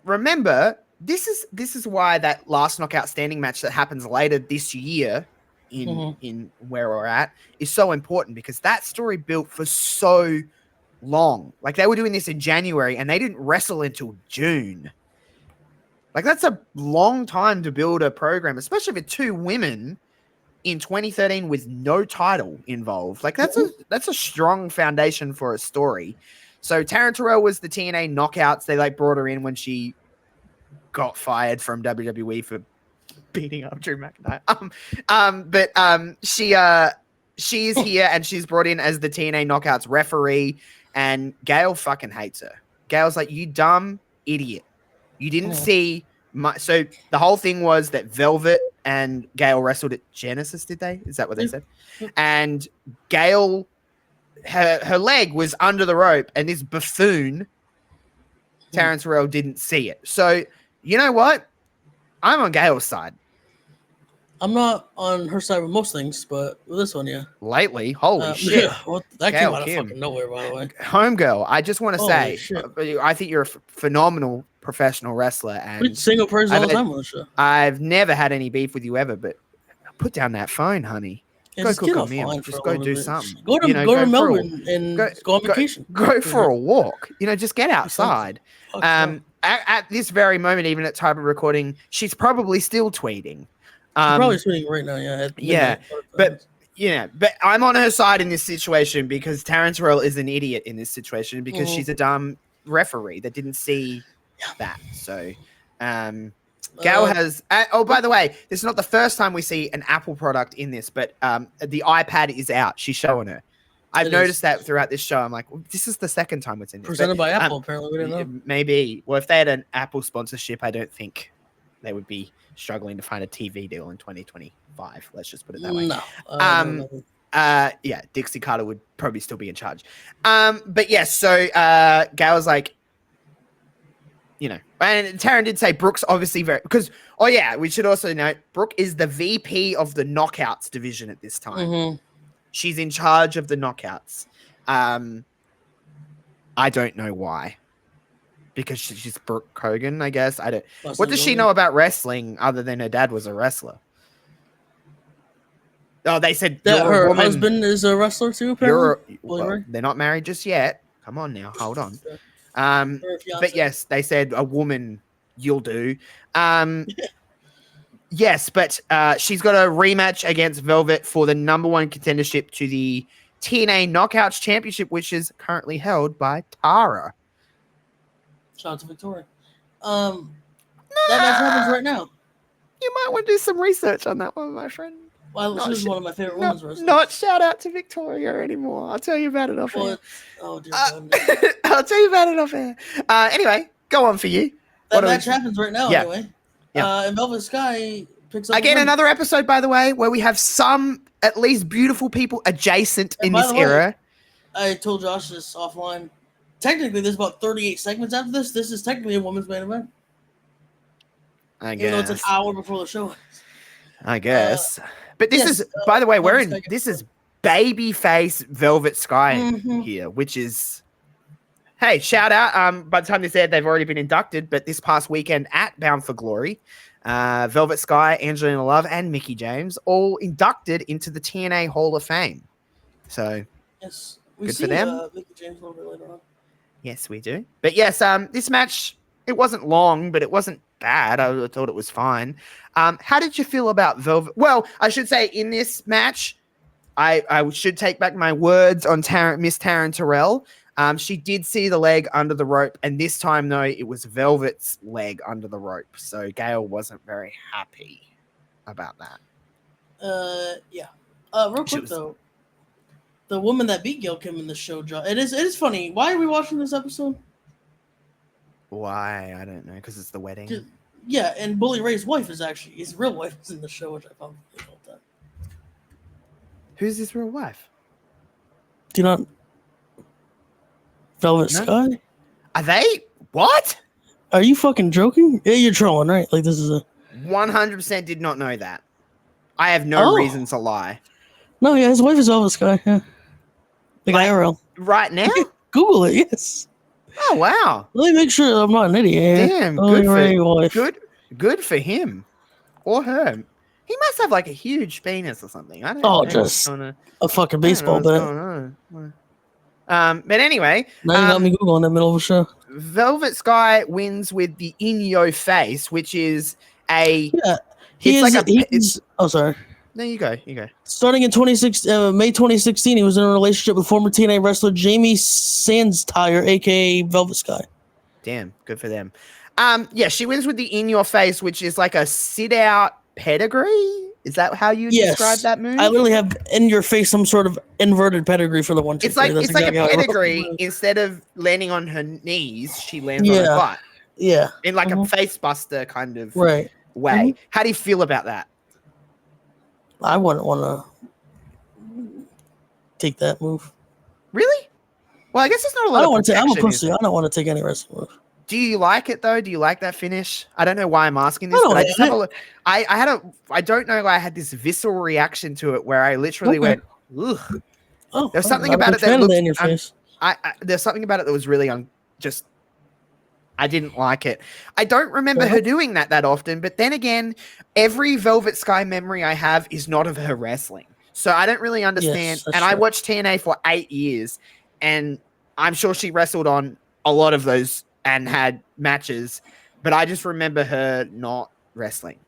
Remember, this is why that last knockout standing match that happens later this year in where we're at is so important because that story built for so long. Like they were doing this in January and they didn't wrestle until June. Like that's a long time to build a program, especially for 2 women in 2013 with no title involved. Like that's a strong foundation for a story. So Taryn Terrell was the TNA knockouts. They like brought her in when she got fired from WWE for beating up Drew McIntyre. She's here and she's brought in as the TNA knockouts referee. And Gail fucking hates her. Gail's like, you dumb idiot. You didn't see my... So the whole thing was that Velvet and Gail wrestled at Genesis, did they? Is that what they said? And Gail, her leg was under the rope and this buffoon Terrence Terrell didn't see it. So, you know what? I'm on Gail's side. I'm not on her side with most things, but with this one, yeah. Lately, holy shit. Yeah, that Gail came out Kim. of fucking nowhere, by the way. Homegirl, I just want to say, shit. I think you're a phenomenal professional wrestler. And we single praise all the time on the show. I've never had any beef with you ever, but put down that phone, honey. Yeah, go just cook get a off meal. line Just for a go do bit. something. Go to Melbourne and go on vacation. Go for a walk. Just get outside. At this very moment, even at time of recording, she's probably still tweeting. She's probably tweeting right now, yeah. But I'm on her side in this situation because Terrence Terrell is an idiot in this situation because she's a dumb referee that didn't see that. So, Gail has. By the way, this is not the first time we see an Apple product in this, but the iPad is out. She's showing her. I've noticed that throughout this show. I'm like, well, this is the second time it's in this. Presented by Apple, apparently. We didn't know. Maybe. Well, if they had an Apple sponsorship, I don't think they would be struggling to find a TV deal in 2025. Let's just put it that way. No. Dixie Carter would probably still be in charge. But yeah, so Gail's like, and Taryn did say Brooke's obviously because we should also note Brooke is the VP of the Knockouts division at this time. Mm-hmm. She's in charge of the Knockouts. I don't know why. Because she's Brooke Hogan, I guess. I don't. What does she know about wrestling other than her dad was a wrestler? Oh, they said that her husband is a wrestler too. Apparently, they're not married just yet. Come on now, hold on. But yes, they said a woman. You'll do. Yes, but she's got a rematch against Velvet for the #1 contendership to the TNA Knockouts Championship, which is currently held by Tara. Shout out to Victoria. That match happens right now. You might want to do some research on that one, my friend. Well, she's one of my favorite women's wrestlers. Not shout out to Victoria anymore. I'll tell you about it off air. Oh, dear God. I'll tell you about it off air. Anyway, go on for you. That match happens right now, anyway. Yeah. And Velvet Sky picks up again another episode, by the way, where we have some at least beautiful people adjacent in this era. I told Josh this offline. Technically, there's about 38 segments after this. This is technically a women's main event. I guess. Even though it's an hour before the show. I guess. But this is, by the way, this is babyface Velvet Sky here, which is, hey, shout out. By the time this aired, they've already been inducted. But this past weekend at Bound for Glory, Velvet Sky, Angelina Love, and Mickie James all inducted into the TNA Hall of Fame. So, yes, good for them. Mickie James a little bit later on. Yes, we do. But yes, this match, it wasn't long, but it wasn't bad. I thought it was fine. How did you feel about Velvet? Well, I should say in this match, I should take back my words on Miss Taryn Terrell. She did see the leg under the rope, and this time, though, it was Velvet's leg under the rope. So Gail wasn't very happy about that. Yeah. Real quick, though. The woman that beat Gail Kim in the show, it is funny. Why are we watching this episode? Why? I don't know. Because it's the wedding. Yeah, and Bully Ray's wife is actually his real wife is in the show, which I found really cool. Who's his real wife? Do you not? Velvet Sky? Are they? What? Are you fucking joking? Yeah, you're trolling, right? Like this is a 100% did not know that. I have no reason to lie. No, yeah, his wife is Velvet Sky. Yeah. Like IRL. Right now? Google it, yes. Oh, wow. Let me make sure I'm not an idiot. Damn, good for him. Or her. He must have like a huge penis or something. I don't know. Just a fucking baseball bat. But anyway. Now you got me Google in the middle of a show. Velvet Sky wins with the In Your Face, which is a... Yeah. Sorry. No, you go. Starting in May 2016, he was in a relationship with former TNA wrestler Jamie Sandstire, a.k.a. Velvet Sky. Damn, good for them. Yeah, she wins with the In Your Face, which is like a sit-out pedigree. Is that how you describe that move? I literally have in your face some sort of inverted pedigree for the 1, 2, It's like a pedigree. Instead of landing on her knees, she lands on her butt. Yeah. In like a face buster kind of way. How do you feel about that? I wouldn't want to take that move. Really? Well, I guess it's not a lot of protection. I'm a pussy. I don't want to take any wrestling move. Do you like it though? Do you like that finish? I don't know why I'm asking this, but I just have a look. I don't know why I had this visceral reaction to it where I literally went, ugh. Oh, there's something about it that in your face. There's something about it that was really just I didn't like it. I don't remember her doing that often, but then again, every Velvet Sky memory I have is not of her wrestling. So I don't really understand. Yes, and I watched TNA for 8 years, and I'm sure she wrestled on a lot of those and had matches, but I just remember her not wrestling.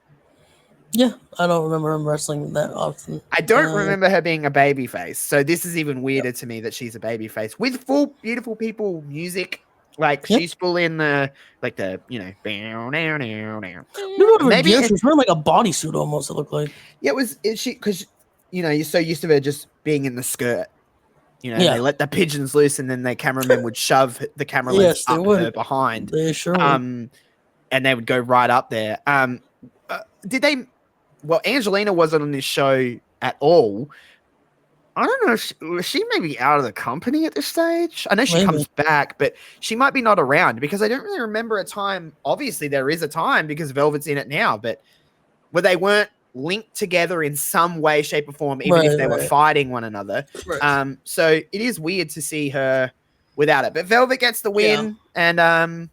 Yeah, I don't remember him wrestling that often. I don't remember her being a babyface. So this is even weirder to me that she's a babyface with full Beautiful People music. Like she's full in the maybe she was wearing like a bodysuit almost. It looked like because you're so used to her just being in the skirt. They let the pigeons loose, and then the cameramen would shove the camera lens up her behind. They sure would. And they would go right up there. Did they? Well, Angelina wasn't on this show at all. I don't know. Was she maybe out of the company at this stage? I know she comes back, but she might be not around because I don't really remember a time. Obviously, there is a time because Velvet's in it now, but where they weren't linked together in some way, shape, or form, even if they were fighting one another. Right. So it is weird to see her without it. But Velvet gets the win, and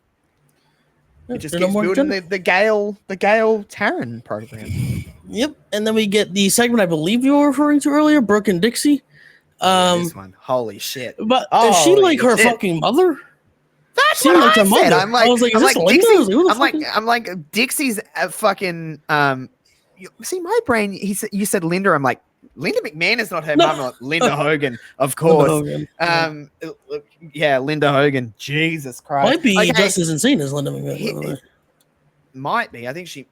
it just keeps building the Gail Taryn program. Yep, and then we get the segment I believe you were referring to earlier, Brooke and Dixie. This one, holy shit! But is she like her fucking mother? That's what I said. Mother. I was like, is this Linda? I'm like, Dixie's a fucking. See, my brain. You said Linda. I'm like, Linda McMahon is not her mum. Linda Hogan, of course. Hogan. Linda Hogan. Jesus Christ. Might be just as insane as Linda McMahon. Might be. I think she.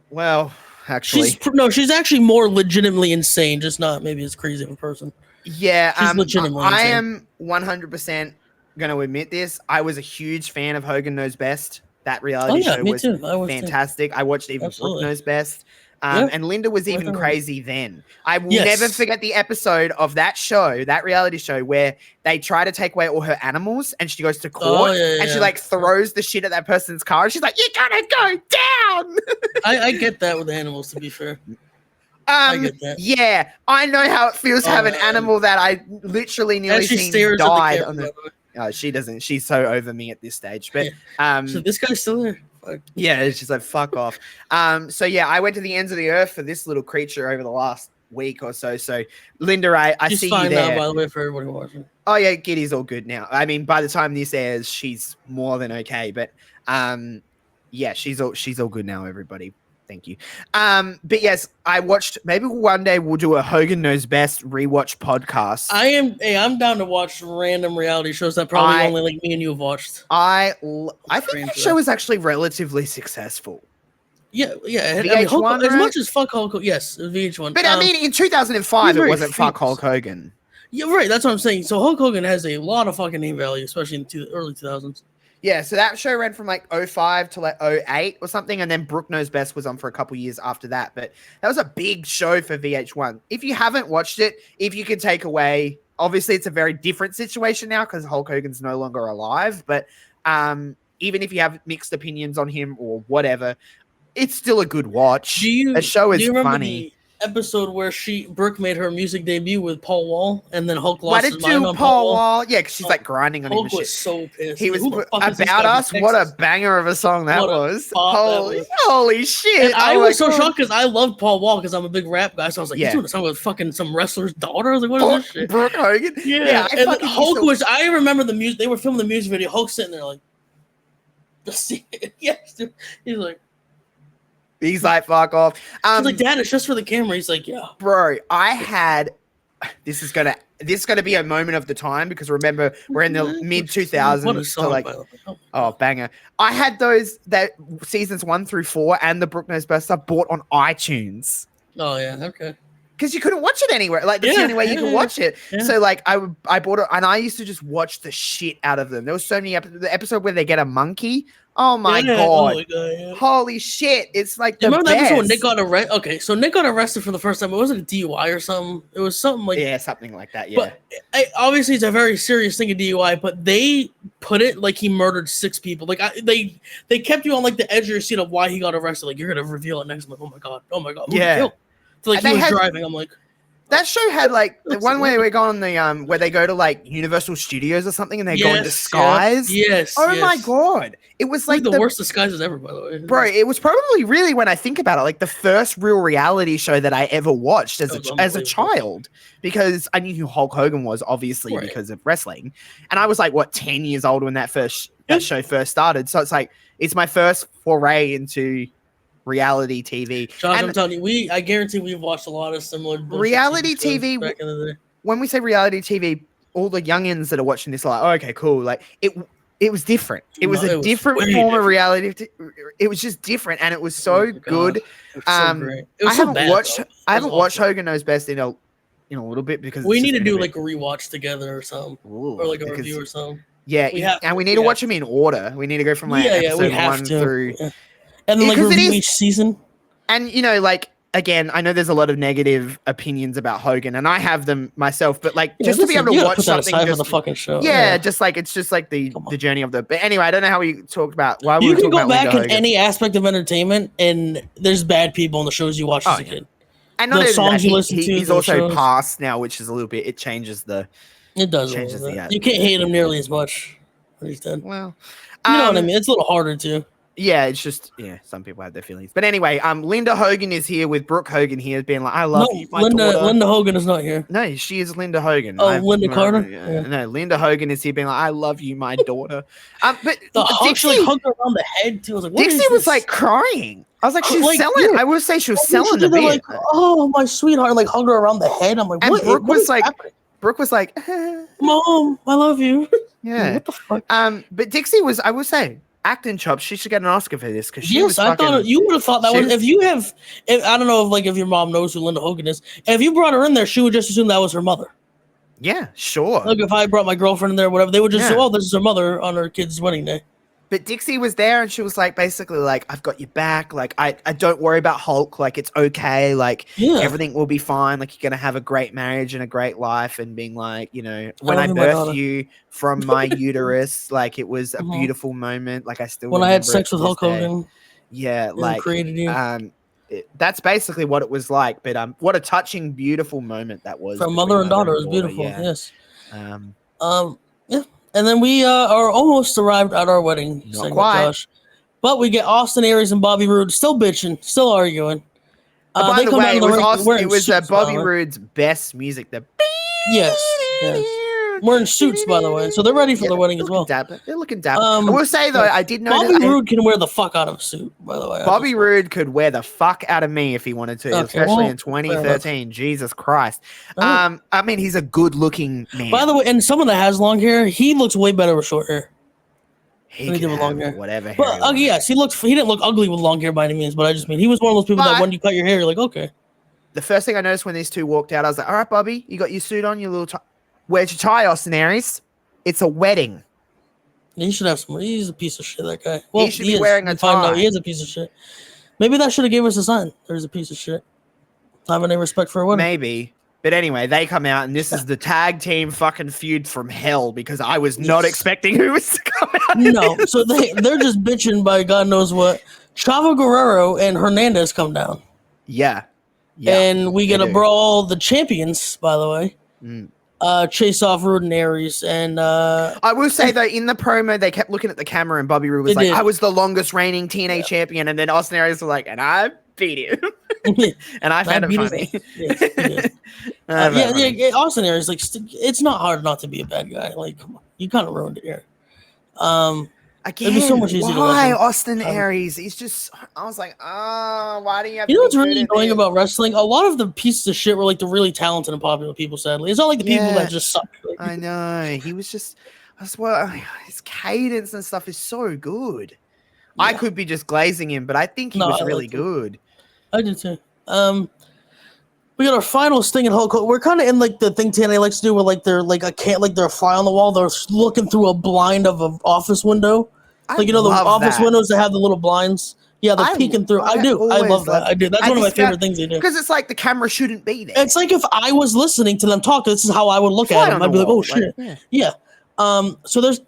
Well, actually, she's actually more legitimately insane, just not maybe as crazy of a person. Yeah, she's legitimately insane. I am 100% going to admit this. I was a huge fan of Hogan Knows Best. That reality show was fantastic. I watched even Brooke Knows Best. And Linda was even crazy then. I will never forget the episode of that show, that reality show, where they try to take away all her animals and she goes to court and she like throws the shit at that person's car. And she's like, "You gotta go down." I get that with animals, to be fair. I get that. Yeah, I know how it feels to have an animal that I literally nearly seen died on the. She doesn't. She's so over me at this stage. But so this guy's still there. Yeah, she's like, fuck off. So yeah, I went to the ends of the earth for this little creature over the last week or so. So Linda, I see you there. Now, by the way, for everybody watching. Oh yeah, Giddy's all good now. I mean, by the time this airs, she's more than okay. But yeah, she's all good now, everybody. Thank you. But yes, I watched. Maybe one day we'll do a Hogan Knows Best rewatch podcast. I'm down to watch random reality shows that probably only like me and you have watched. I think that show is actually relatively successful. Yeah. VH1, as much as fuck Hulk Hogan, yes, VH1. But I mean, in 2005, it wasn't fuck Hulk Hogan. Yeah, right. That's what I'm saying. So Hulk Hogan has a lot of fucking name value, especially in the early 2000s. Yeah, so that show ran from like 05 to like 08 or something, and then Brooke Knows Best was on for a couple years after that. But that was a big show for VH1. If you haven't watched it, if you could take away, obviously it's a very different situation now because Hulk Hogan's no longer alive. But even if you have mixed opinions on him or whatever, it's still a good watch. The show is funny. Episode where Brooke made her music debut with Paul Wall, and then Hulk lost his mind on Paul Wall. Yeah, because she's like grinding on him. Hulk was so pissed. He was About Us. What a banger of a song that was! Holy shit! And I was so shocked because I loved Paul Wall because I'm a big rap guy. So I was like, he's doing a song with fucking some wrestler's daughter. I was like, what is this shit? Brooke Hogan. Yeah. And then Hulk was. I remember the music. They were filming the music video. Hulk sitting there like, yes, dude. He's like, fuck off. She's like, Dad, it's just for the camera. He's like, yeah. Bro, this is gonna be a moment of the time because remember, we're in the mid 2000s. So like, banger. I had that seasons 1 through 4 and the Brooke Knows Best stuff bought on iTunes. Oh yeah, okay. because you couldn't watch it anywhere. Like that's the only way you could watch it. Yeah. So like I bought it, and I used to just watch the shit out of them. There was so many the episode where they get a monkey. Oh my god! Holy shit! It's like the remember best. that episode when Nick got arrested? Okay, so Nick got arrested for the first time. It wasn't a DUI or something. It was something like something like that. Yeah. But obviously, it's a very serious thing, a DUI. But they put it like he murdered 6 people. Like they kept you on like the edge of your seat of why he got arrested. Like you're gonna reveal it next. I'm like, oh my god, yeah. So like he was driving. I'm like. That show had like the one where we go on the where they go to like Universal Studios or something and they go in disguise. Yes. Oh my god. It was like the worst disguises ever, by the way. Bro, it was probably really, when I think about it, like the first real reality show that I ever watched as a child, because I knew who Hulk Hogan was, obviously, because of wrestling. And I was like, what, 10 years old when that show first started. So it's like it's my first foray into reality TV. Josh, I'm telling you, I guarantee we've watched a lot of similar reality TV back in the day. When we say reality TV, all the youngins that are watching this are like, oh, okay, cool. Like it was different. It was a different form of reality. It was just different, and it was so good. I haven't watched Hogan Knows Best in a little bit, because we need to do like a rewatch together or something, or like a review or something. Yeah, and we need to watch them in order. We need to go from like episode 1 through. Yeah. And then like review each season. And like again, I know there's a lot of negative opinions about Hogan, and I have them myself. But like, just to be able to watch something for the fucking show, just like it's just like the journey of the. But anyway, I don't know how we talked about why you we can go back in any aspect of entertainment, and there's bad people in the shows you watch as a kid. And not the songs you listen to. He's also passed now, which is a little bit. It changes the. It does. You can't hate him nearly as much. He's dead. Well, you know what I mean. It's a little harder too. Yeah, it's just some people have their feelings. But anyway, Linda Hogan is here with Brooke Hogan here, being like, I love you, my daughter. Linda Hogan is not here. No, she is Linda Hogan. Oh, Linda Carter? Yeah. No, Linda Hogan is here being like, I love you, my daughter. But Dixie like hugged her around the head too. I was like, Dixie was like crying. I was like, she's like, selling. I would say she was selling the beer. Like, oh, my sweetheart, like hugged her around the head. I'm like, and what? Brooke was like, Mom, I love you. Yeah. What the fuck? But Dixie was, I would say, acting chops. She should get an Oscar for this, because she was I thought you would have thought that was I don't know if your mom knows who Linda Hogan is. If you brought her in there, she would just assume that was her mother. Yeah, sure. Like if I brought my girlfriend in there, whatever, they would just say, "Oh, this is her mother on her kid's wedding day." But Dixie was there, and she was like, basically like, I've got your back. Like, I don't worry about Hulk. Like, it's okay. Like, everything will be fine. Like, you're going to have a great marriage and a great life. And being like, when I birthed you from my uterus, like, it was a beautiful moment. Like, I still when I had sex with Hulk Hogan. Yeah, like, created you. That's basically what it was like. But what a touching, beautiful moment that was. From mother and daughter. It was beautiful. Yeah. Yes. Yeah. And then we are almost arrived at our wedding segment, Josh. But we get Austin Aries and Bobby Roode still bitching, still arguing. By the way, it was Bobby Roode's best music. Yes. Wearing suits, by the way. So they're ready for the wedding as well. They're looking dapper. I will say, though, I did know Bobby Roode can wear the fuck out of a suit, by the way. Bobby Roode could wear the fuck out of me if he wanted to, especially in 2013. Jesus Christ. I mean, he's a good-looking man. By the way, and someone that has long hair, he looks way better with short hair. He can have long hair. Whatever hair. But, yes, he didn't look ugly with long hair by any means, but I just mean he was one of those people that when you cut your hair, you're like, okay. The first thing I noticed when these two walked out, I was like, all right, Bobby, you got your suit on, your little tie. Where'd your tie, Austin Aries? It's a wedding. He should have some. He's a piece of shit, that guy. Well, he should be wearing a tie. He is a piece of shit. Maybe that should have given us a sign. There's a piece of shit. Have any respect for a wedding. Maybe. But anyway, they come out, and this is the tag team fucking feud from hell, because I was not expecting who was to come out. No, so they're just bitching by God knows what. Chavo Guerrero and Hernandez come down. Yeah. And we get a brawl. The champions, by the way, chase off Roode and Aries. And I will say, though, in the promo, they kept looking at the camera, and Bobby Roode was like, I was the longest reigning TNA champion. And then Austin Aries was like, and I beat him. And I found it funny. Austin Aries, like, it's not hard not to be a bad guy. Like, come on, you kind of ruined it here. Again, so much easier why Austin Aries? He's just, I was like, oh, why do you have You know what's really annoying about wrestling? A lot of the pieces of shit were like the really talented and popular people, sadly. It's not like the people that just suck. Like, I know. He was just, his cadence and stuff is so good. Yeah. I could be just glazing him, but I think he was really good. I did too. We got our final Sting and Hulk Hogan. We're kind of in like the thing TNA likes to do, where like they're like they're a fly on the wall. They're looking through a blind of an office window, like the office windows that have the little blinds. Yeah, they're peeking through. I do. I love that. I do. That's one of my favorite things they do. Because it's like the camera shouldn't be there. It's like if I was listening to them talk, this is how I would look at them. I'd be like, oh shit. Yeah. So there's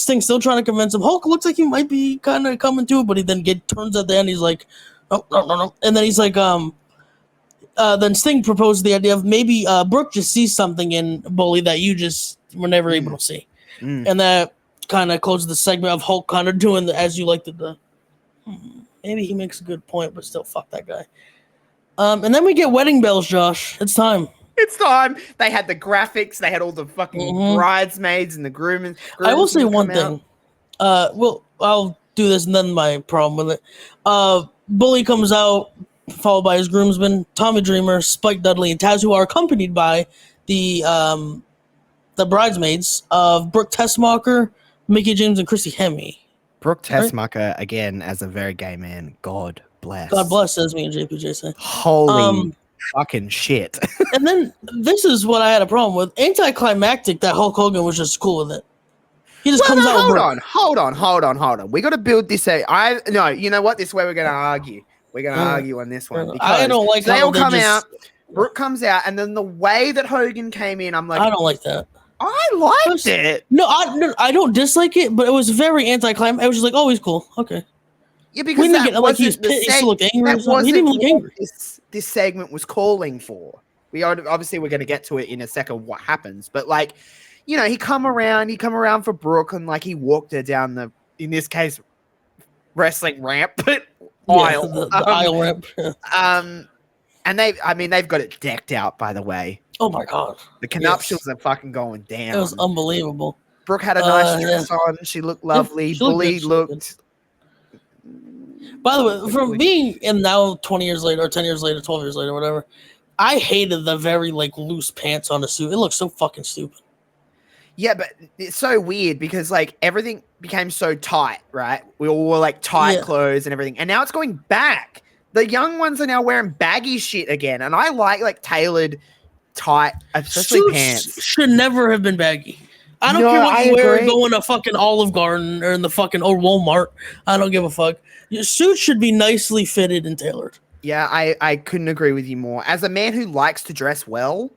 Sting still trying to convince him. Hulk looks like he might be kind of coming to it, but he then turns at the end. He's like, no. And then he's like, then Sting proposed the idea of maybe Brooke just sees something in Bully that you just were never able to see. And that kind of closes the segment of Hulk kind of doing the as you like the maybe he makes a good point, but still fuck that guy. And then we get wedding bells, Josh. It's time. It's time. They had the graphics. They had all the fucking bridesmaids and the groom. I will say one thing. Well, I'll do this and then my problem with it. Bully comes out, followed by his groomsmen, Tommy Dreamer, Spike Dudley, and Taz, who are accompanied by the bridesmaids of Brooke Tessmacher, Mickey James, and Chrissy Hemme. Brooke Tessmacher, again, as a very gay man. God bless. God bless, as me and JPJ say. Holy fucking shit. And then this is what I had a problem with. Anticlimactic that Hulk Hogan was just cool with it. He just comes out. Hold on. We got to build this out. No, you know what? This is where we're going to argue. We're going to argue on this one. I don't like they all come out. Brooke comes out, and then the way that Hogan came in, I'm like, I don't like that. I liked it. No, I don't dislike it, but it was very anticlimactic. I was just like, oh, he's cool. Okay. Yeah, because he still looked angry or something. He didn't look angry. This segment was calling for. Obviously we're going to get to it in a second. What happens? But like, you know, he come around for Brooke, and like he walked her down the, in this case, wrestling ramp, but aisle, the aisle ramp. And they've got it decked out, by the way. Oh my god, the nuptials are fucking going down. It was unbelievable. Brooke had a nice dress on. She looked lovely. Bully looked. By the way, from being in now 20 years later, or 10 years later, 12 years later, whatever, I hated the very like loose pants on the suit. It looked so fucking stupid. Yeah, but it's so weird because like everything became so tight, right? We all wore like tight clothes and everything, and now it's going back. The young ones are now wearing baggy shit again, and I like tailored, tight, especially suits pants. Should never have been baggy. I don't care what you wear going to fucking Olive Garden or in the fucking Walmart. I don't give a fuck. Your suit should be nicely fitted and tailored. Yeah, I couldn't agree with you more. As a man who likes to dress well,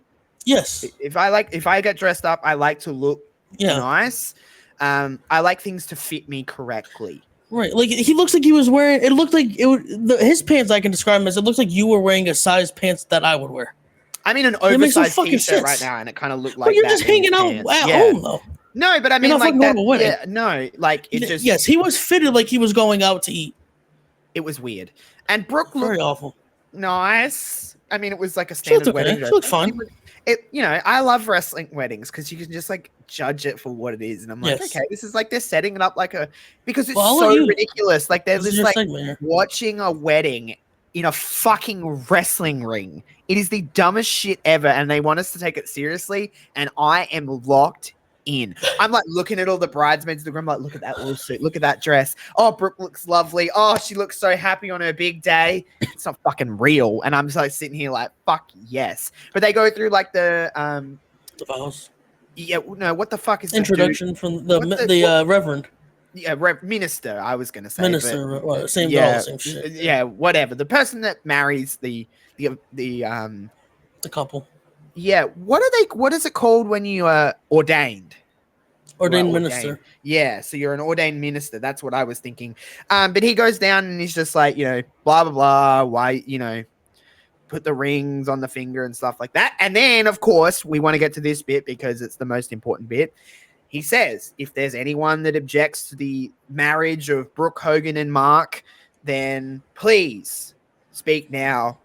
yes. If I get dressed up, I like to look nice. I like things to fit me correctly. Right, like he looks like he was wearing. It looked like his pants. I can describe them as it looks like you were wearing a size pants that I would wear. I'm in an oversized t-shirt right now, and it kind of looked like. But you're just hanging out at home, though. No, but I mean, like that. Yeah, no, like it just. Yes, he was fitted like he was going out to eat. It was weird, and Brooke looked very awful. Nice. I mean, it was like a standard wedding dress. She looked fine. I love wrestling weddings because you can just like judge it for what it is, and I'm like, okay, this is like they're setting it up like because it's so ridiculous. Like they're just like watching a wedding in a fucking wrestling ring. It is the dumbest shit ever, and they want us to take it seriously, and I am locked in. I'm like looking at all the bridesmaids in the room, like, look at that little suit, look at that dress. Oh, Brooke looks lovely. Oh, she looks so happy on her big day. It's not fucking real. And I'm just like sitting here like, fuck yes. But they go through like the vows. Yeah, no, what the fuck is introduction from the Reverend? Yeah, minister, I was gonna say. Minister, same girl, same shit. Yeah, whatever. The person that marries the couple. Yeah, what is it called when you are ordained? Ordained minister. Yeah, so you're an ordained minister. That's what I was thinking. But he goes down and he's just like, blah, blah, blah. Why, put the rings on the finger and stuff like that. And then, of course, we want to get to this bit because it's the most important bit. He says, if there's anyone that objects to the marriage of Brooke, Hogan, and Mark, then please speak now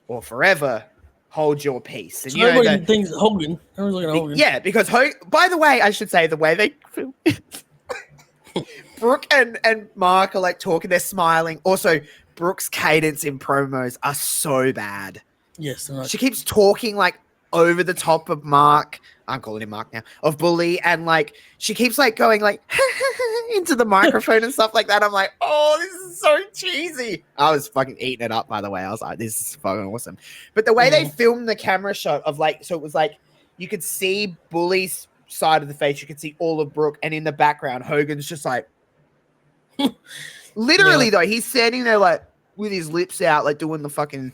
or forever hold your peace. And so everybody thinks Hogan. Everyone's looking at Hogan. Yeah, because by the way, I should say the way they Brooke and Mark are like talking, they're smiling. Also, Brooke's cadence in promos are so bad. Yes, she keeps talking like over the top of Mark. I'm calling him Mark now, of Bully, and like she keeps like going like into the microphone and stuff like that. I'm like, oh, this is so cheesy. I was fucking eating it up, by the way. I was like, this is fucking awesome. But the way they filmed the camera shot of like, so it was like you could see Bully's side of the face, you could see all of Brooke, and in the background, Hogan's just like, literally though, he's standing there like with his lips out, like doing the fucking.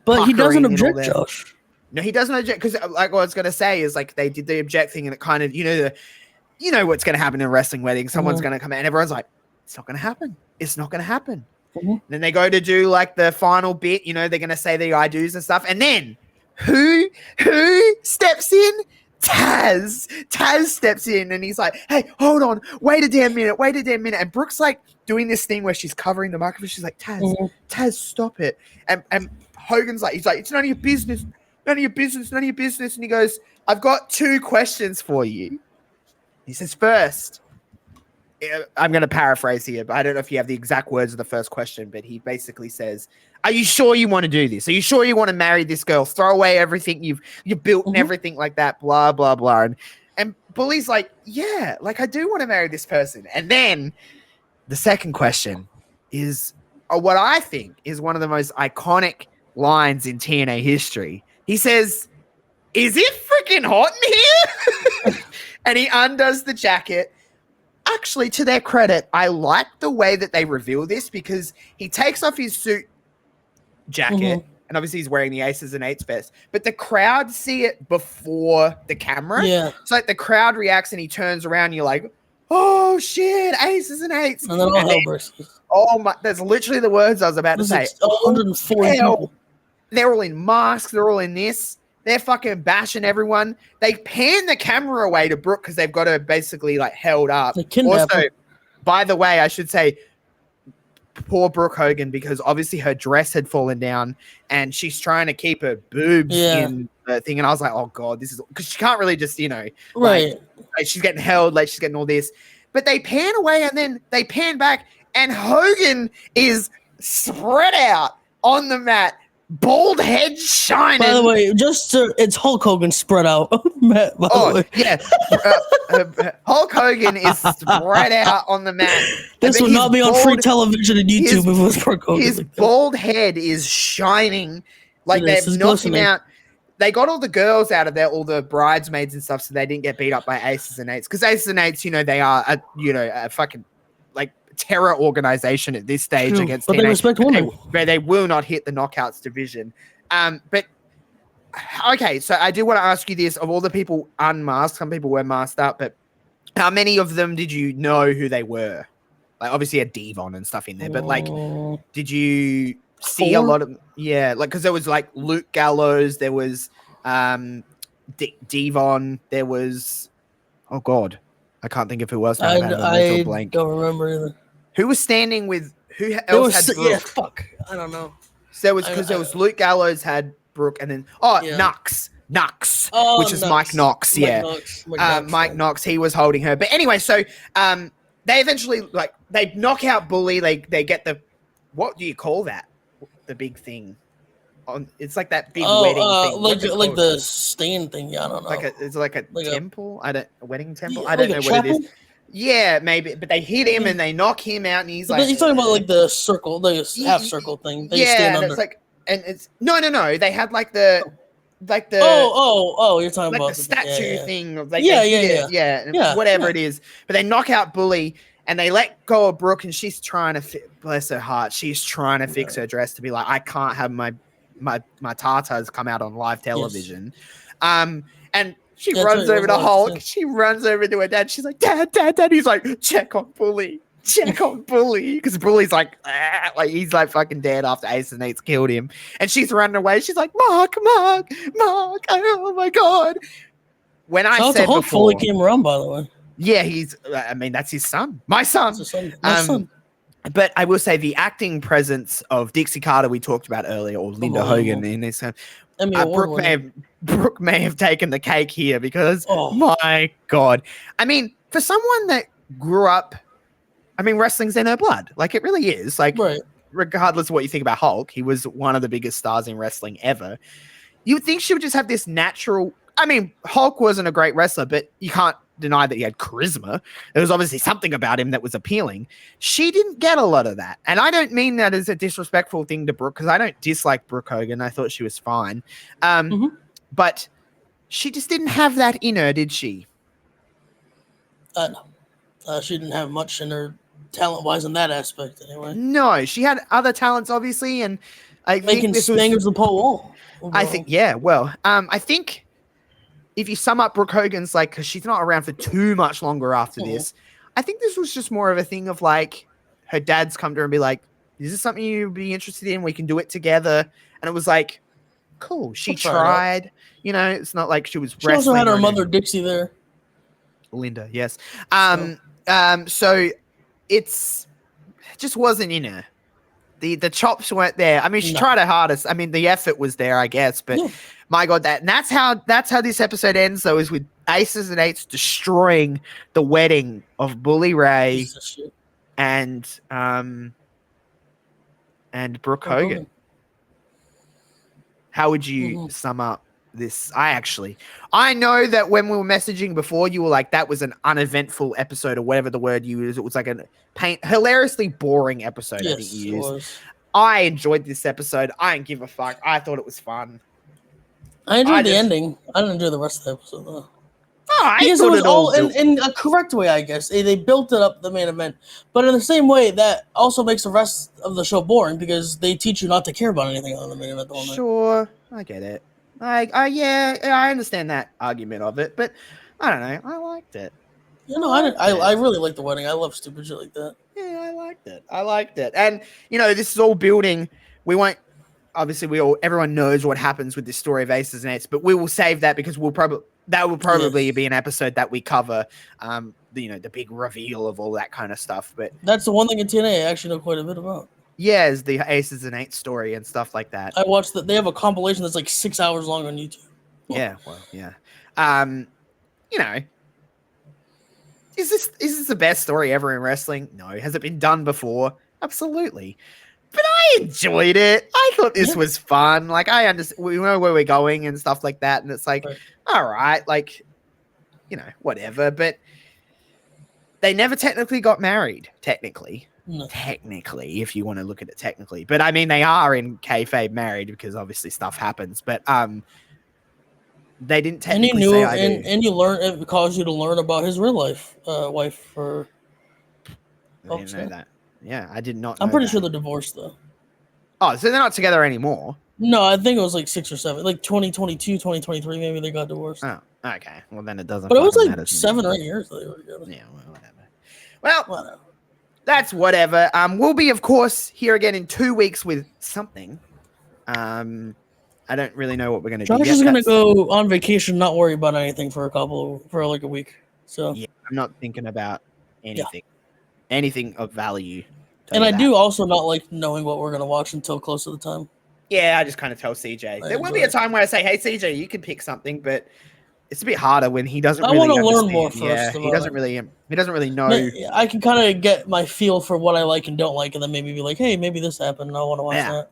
But he doesn't object, Josh. No, he doesn't object because, like, what I was going to say is, like, they did the object thing, and it kind of, you know what's going to happen in a wrestling wedding. Someone's going to come out, and everyone's like, it's not going to happen. It's not going to happen. Then they go to do, like, the final bit. They're going to say the I do's and stuff. And then who steps in? Taz. Taz steps in, and he's like, hey, hold on. Wait a damn minute. And Brooke's, like, doing this thing where she's covering the microphone. She's like, Taz, stop it. And Hogan's like, he's like, it's none of your business. None of your business. And he goes, I've got 2 questions for you. He says, first, I'm going to paraphrase here, but I don't know if you have the exact words of the first question, but he basically says, are you sure you want to do this? Are you sure you want to marry this girl? Throw away everything you've built and everything like that, blah, blah, blah. And Bully's like, yeah, like I do want to marry this person. And then the second question is what I think is one of the most iconic lines in TNA history. He says, is it freaking hot in here? And he undoes the jacket. Actually, to their credit, I like the way that they reveal this because he takes off his suit jacket, and obviously he's wearing the Aces and Eights vest, but the crowd see it before the camera. Yeah. It's like the crowd reacts and he turns around and you're like, oh shit, Aces and Eights. And then all hell bursts. Oh my, that's literally the words I was about to say. 140 people. They're all in masks. They're all in this. They're fucking bashing everyone. They pan the camera away to Brooke because they've got her basically like held up. Also, by the way, I should say, poor Brooke Hogan, because obviously her dress had fallen down and she's trying to keep her boobs in the thing. And I was like, oh God, this is because she can't really just, like she's getting held, like she's getting all this. But they pan away and then they pan back and Hogan is spread out on the mat. Bald head shining. By the way, it's Hulk Hogan spread out. Matt, yeah. Hulk Hogan is spread out on the mat. This would not be on free television and YouTube if it was Hulk Hogan. His bald head is shining. Like they've knocked him out. They got all the girls out of there, all the bridesmaids and stuff, so they didn't get beat up by Aces and Eights. Because Aces and Eights, they are a fucking like terror organization at this stage against but TNA. They respect women. They will not hit the knockouts division. But okay, so I do want to ask you this: of all the people unmasked, some people were masked up, but how many of them did you know who they were? Like obviously a Devon and stuff in there, but like, did you see a lot of like because there was like Luke Gallows, there was Devon, there was oh god, I can't think of who else. I don't remember either. Who was standing with who else had Brooke? Yeah, fuck. I don't know. So there was because there was Luke Gallows had Brooke and then Knox, which is Mike Knox. Mike Knox. He was holding her. But anyway, so they eventually they knock out Bully. They get the what do you call that? The big thing. It's like that big wedding thing. Like the stand thing. Yeah, I don't know. It's like a temple. A wedding temple. I don't know what it is. Yeah, maybe, but they hit him and they knock him out, and he's like. He's talking about like the circle, the half circle thing. They stand under. It's like, and it's no. They had like the. You're talking like about the statue thing. Of Yeah, whatever it is. But they knock out Bully and they let go of Brooke, and she's trying to bless her heart. She's trying to fix her dress to be like, I can't have my tatas come out on live television. And she runs over to Hulk. Yeah. She runs over to her dad. She's like, Dad. He's like, check on Bully. Because Bully's like he's like fucking dead after Ace and Eights killed him. And she's running away. She's like, Mark. Oh my God. When I said Hulk before, fully came around, by the way. Yeah, that's his son. My son. My son. But I will say the acting presence of Dixie Carter we talked about earlier, or Linda Hogan in this. Brooke may have taken the cake here because, my God. I mean, for someone that grew up, wrestling's in her blood. Like, it really is. Like, regardless of what you think about Hulk, he was one of the biggest stars in wrestling ever. you would think she would just have this natural. I mean, Hulk wasn't a great wrestler, but you can't deny that he had charisma. There was obviously something about him that was appealing. She didn't get a lot of that. And I don't mean that as a disrespectful thing to Brooke, because I don't dislike Brooke Hogan. I thought she was fine. But she just didn't have that in her, did she? No. She didn't have much in her talent-wise in that aspect, anyway. No, she had other talents, obviously, and I making bangers the pole wall. I think, I think if you sum up Brooke Hogan's, like, because she's not around for too much longer after this, I think this was just more of a thing of, like, her dad's come to her and be like, is this something you'd be interested in? We can do it together. And it was like, cool. She tried. You know, it's not like she was wrestling. She also had her mother, Dixie, there. Linda, yes. So it just wasn't in her. The chops weren't there. I mean, she tried her hardest. I mean, the effort was there, I guess, but my God, that's how this episode ends, though, is with Aces and Eights destroying the wedding of Bully Ray and Brooke Hogan. How would you sum up this? I know that when we were messaging before, you were like, that was an uneventful episode, or whatever the word you used. It was like a hilariously boring episode. I think you used. I enjoyed this episode. I didn't give a fuck. I thought it was fun. I enjoyed the ending. I didn't enjoy the rest of the episode though. Because it was all in a correct way, I guess. They built it up, the main event, but in the same way that also makes the rest of the show boring, because they teach you not to care about anything on the main event. Sure, I get it. I understand that argument of it, but I don't know. I liked it. You know, I really like the wedding. I love stupid shit like that. Yeah, I liked it. And you know, this is all building. We won't. Obviously, everyone knows what happens with this story of Aces and Eights, but we will save that because that will probably be an episode that we cover. The big reveal of all that kind of stuff. But that's the one thing in TNA I actually know quite a bit about. Yeah, is the Aces and Eights story and stuff like that. I watched that. They have a compilation that's like 6 hours long on YouTube. Yeah, well, yeah. You know, is this the best story ever in wrestling? No. Has it been done before? Absolutely. But I enjoyed it. I thought this was fun. Like, I understand, we know where we're going and stuff like that, and it's like, all right, like, you know, whatever. But they never technically got married. Technically, if you want to look at it technically. But I mean, they are in kayfabe married because obviously stuff happens. But they didn't technically say I do. And you learn, it caused you to learn about his real life wife. I didn't know that. Yeah, I did not know I'm pretty that. sure they're divorced, though. Oh, so they're not together anymore? No, I think it was like 6 or 7. Like 2022, 2023, maybe they got divorced. Oh, okay. Well, then it doesn't. But it was like 7 or 8 years they were together. Yeah, well, whatever. Well, that's whatever. We'll be, of course, here again in 2 weeks with something. I don't really know what we're going to do. Josh is going to go on vacation, not worry about anything for like a week. So yeah, I'm not thinking about anything. Anything of value. And I do also not like knowing what we're going to watch until close to the time. Yeah, I just kind of tell CJ. There will be a time where I say, hey, CJ, you can pick something, but it's a bit harder when he doesn't really understand. I want to learn more first. Yeah, he doesn't really know. I can kind of get my feel for what I like and don't like, and then maybe be like, hey, maybe this happened, and I want to watch that.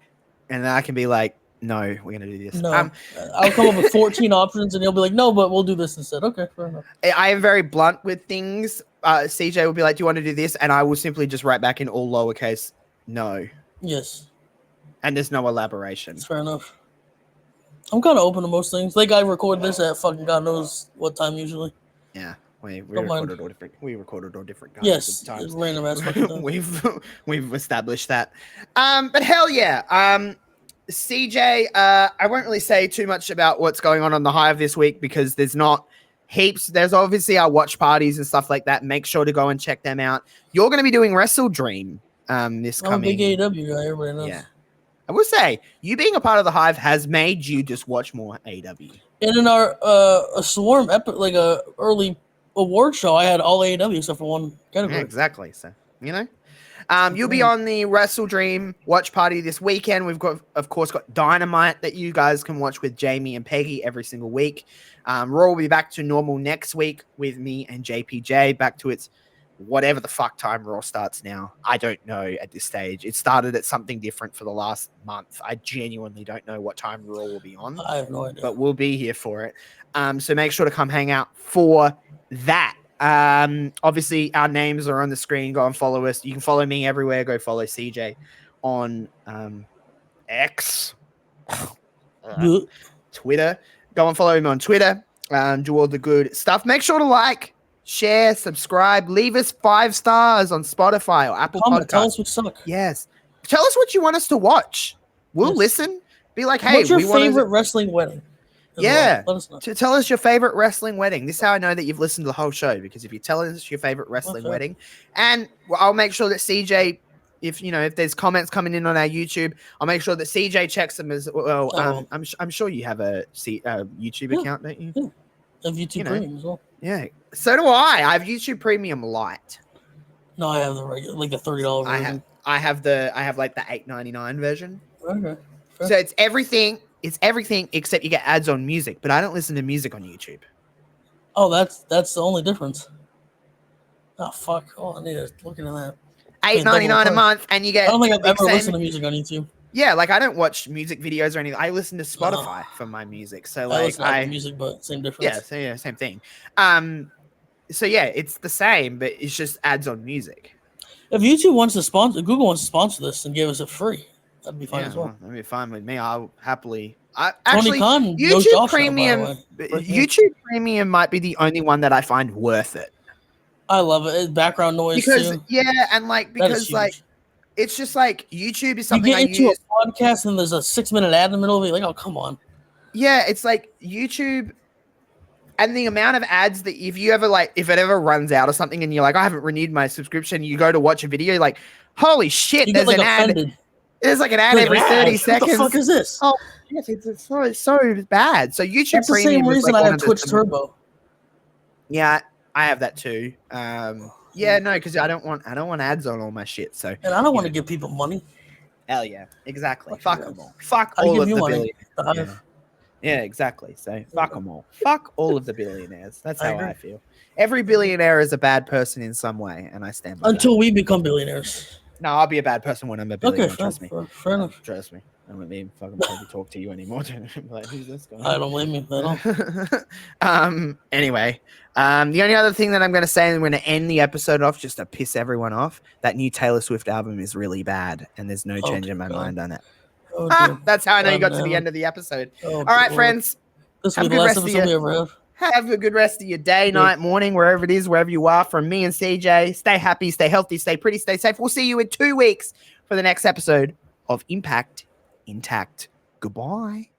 And then I can be like, no, we're going to do this. No, I'll come up with 14 options, and he'll be like, no, but we'll do this instead. Okay, fair enough. I am very blunt with things. CJ will be like, do you want to do this? And I will simply just write back in all lowercase, no. Yes. And there's no elaboration. That's fair enough. I'm kind of open to most things. Like, I recorded this at fucking God knows what time usually. Yeah. We recorded all different times. Yes, random aspect of that. We've established that. But hell yeah. CJ, I won't really say too much about what's going on the Hive this week because there's not heaps. There's obviously our watch parties and stuff like that. Make sure to go and check them out. You're going to be doing Wrestle Dream this coming. I'm a big AEW guy. Everybody knows. Yeah. I will say, you being a part of the Hive has made you just watch more AEW. And in our a Swarm like a early award show, I had all AEW except for one category. Yeah, exactly. So, you know. You'll be on the Wrestle Dream watch party this weekend. We've got, of course, got Dynamite that you guys can watch with Jamie and Peggy every single week. Raw will be back to normal next week with me and JPJ, back to its whatever the fuck time Raw starts now. I don't know at this stage. It started at something different for the last month. I genuinely don't know what time Raw will be on. I have no idea. But we'll be here for it. So make sure to come hang out for that. Obviously, our names are on the screen. Go and follow us. You can follow me everywhere. Go follow CJ on X, Twitter. Go and follow him on Twitter. Do all the good stuff. Make sure to like, share, subscribe. Leave us 5 stars on Spotify or Apple Podcasts. Tell us what suck. Yes. Tell us what you want us to watch. We'll listen. Be like, hey, what's your favorite wrestling wedding? Yeah. Let us know. To tell us your favorite wrestling wedding. This is how I know that you've listened to the whole show, because if you tell us your favorite wrestling wedding, and I'll make sure that CJ, if there's comments coming in on our YouTube, I'll make sure that CJ checks them as well. I'm sure you have a YouTube account, don't you? Yeah. I have YouTube Premium as well. Yeah. So do I. I have YouTube Premium Lite. No, I have the regular, like the $30 version. I have like the $8.99 version. Okay. Fair. So it's everything. It's everything except you get ads on music, but I don't listen to music on YouTube. Oh, that's the only difference. Oh fuck! Oh, I need to look into that. $8.99 a month, and you get. I don't think I've ever listened to music on YouTube. Yeah, like I don't watch music videos or anything. I listen to Spotify for my music. So like I listen to music, but same difference. Yeah, so yeah, same thing. So yeah, it's the same, but it's just ads on music. If YouTube wants to sponsor, Google wants to sponsor this and give us it free, that'd be fine as well. That'd be fine with me. I'll happily. YouTube Premium. YouTube Premium might be the only one that I find worth it. I love it. It's background noise too. Yeah, and because it's just like YouTube is something you get into a podcast and there's a 6-minute ad in the middle of it. Like, oh come on. Yeah, it's like YouTube. And the amount of ads that if it ever runs out or something and you're like, I haven't renewed my subscription, you go to watch a video, like, holy shit, there's an ad. There's like an ad every 30 seconds. What the fuck is this? Oh, yes, it's so bad. So YouTube That's Premium the same reason I have Twitch Turbo. Yeah, I have that too. Yeah, no, because I don't want ads on all my shit. So and I don't want to give people money. Hell yeah, exactly. Fuck them all. Fuck all of the billionaires. Yeah, exactly. So fuck them all. Fuck all of the billionaires. That's how I feel. Every billionaire is a bad person in some way, and I stand by until that. we become billionaires. No, I'll be a bad person when I'm a billionaire. Okay, trust me. Fair enough. Trust me. I won't even fucking talk to you anymore. Like, who's this guy? I don't blame you at all. Anyway, the only other thing that I'm going to say, and I'm going to end the episode off just to piss everyone off, that new Taylor Swift album is really bad, and there's no change in my mind on it. That's how I know you got to the end of the episode. All right, friends. This will be the last episode we ever have. Have a good rest of your day, night, morning, wherever it is, wherever you are. From me and CJ, stay happy, stay healthy, stay pretty, stay safe. We'll see you in 2 weeks for the next episode of iMPACT Intact. Goodbye.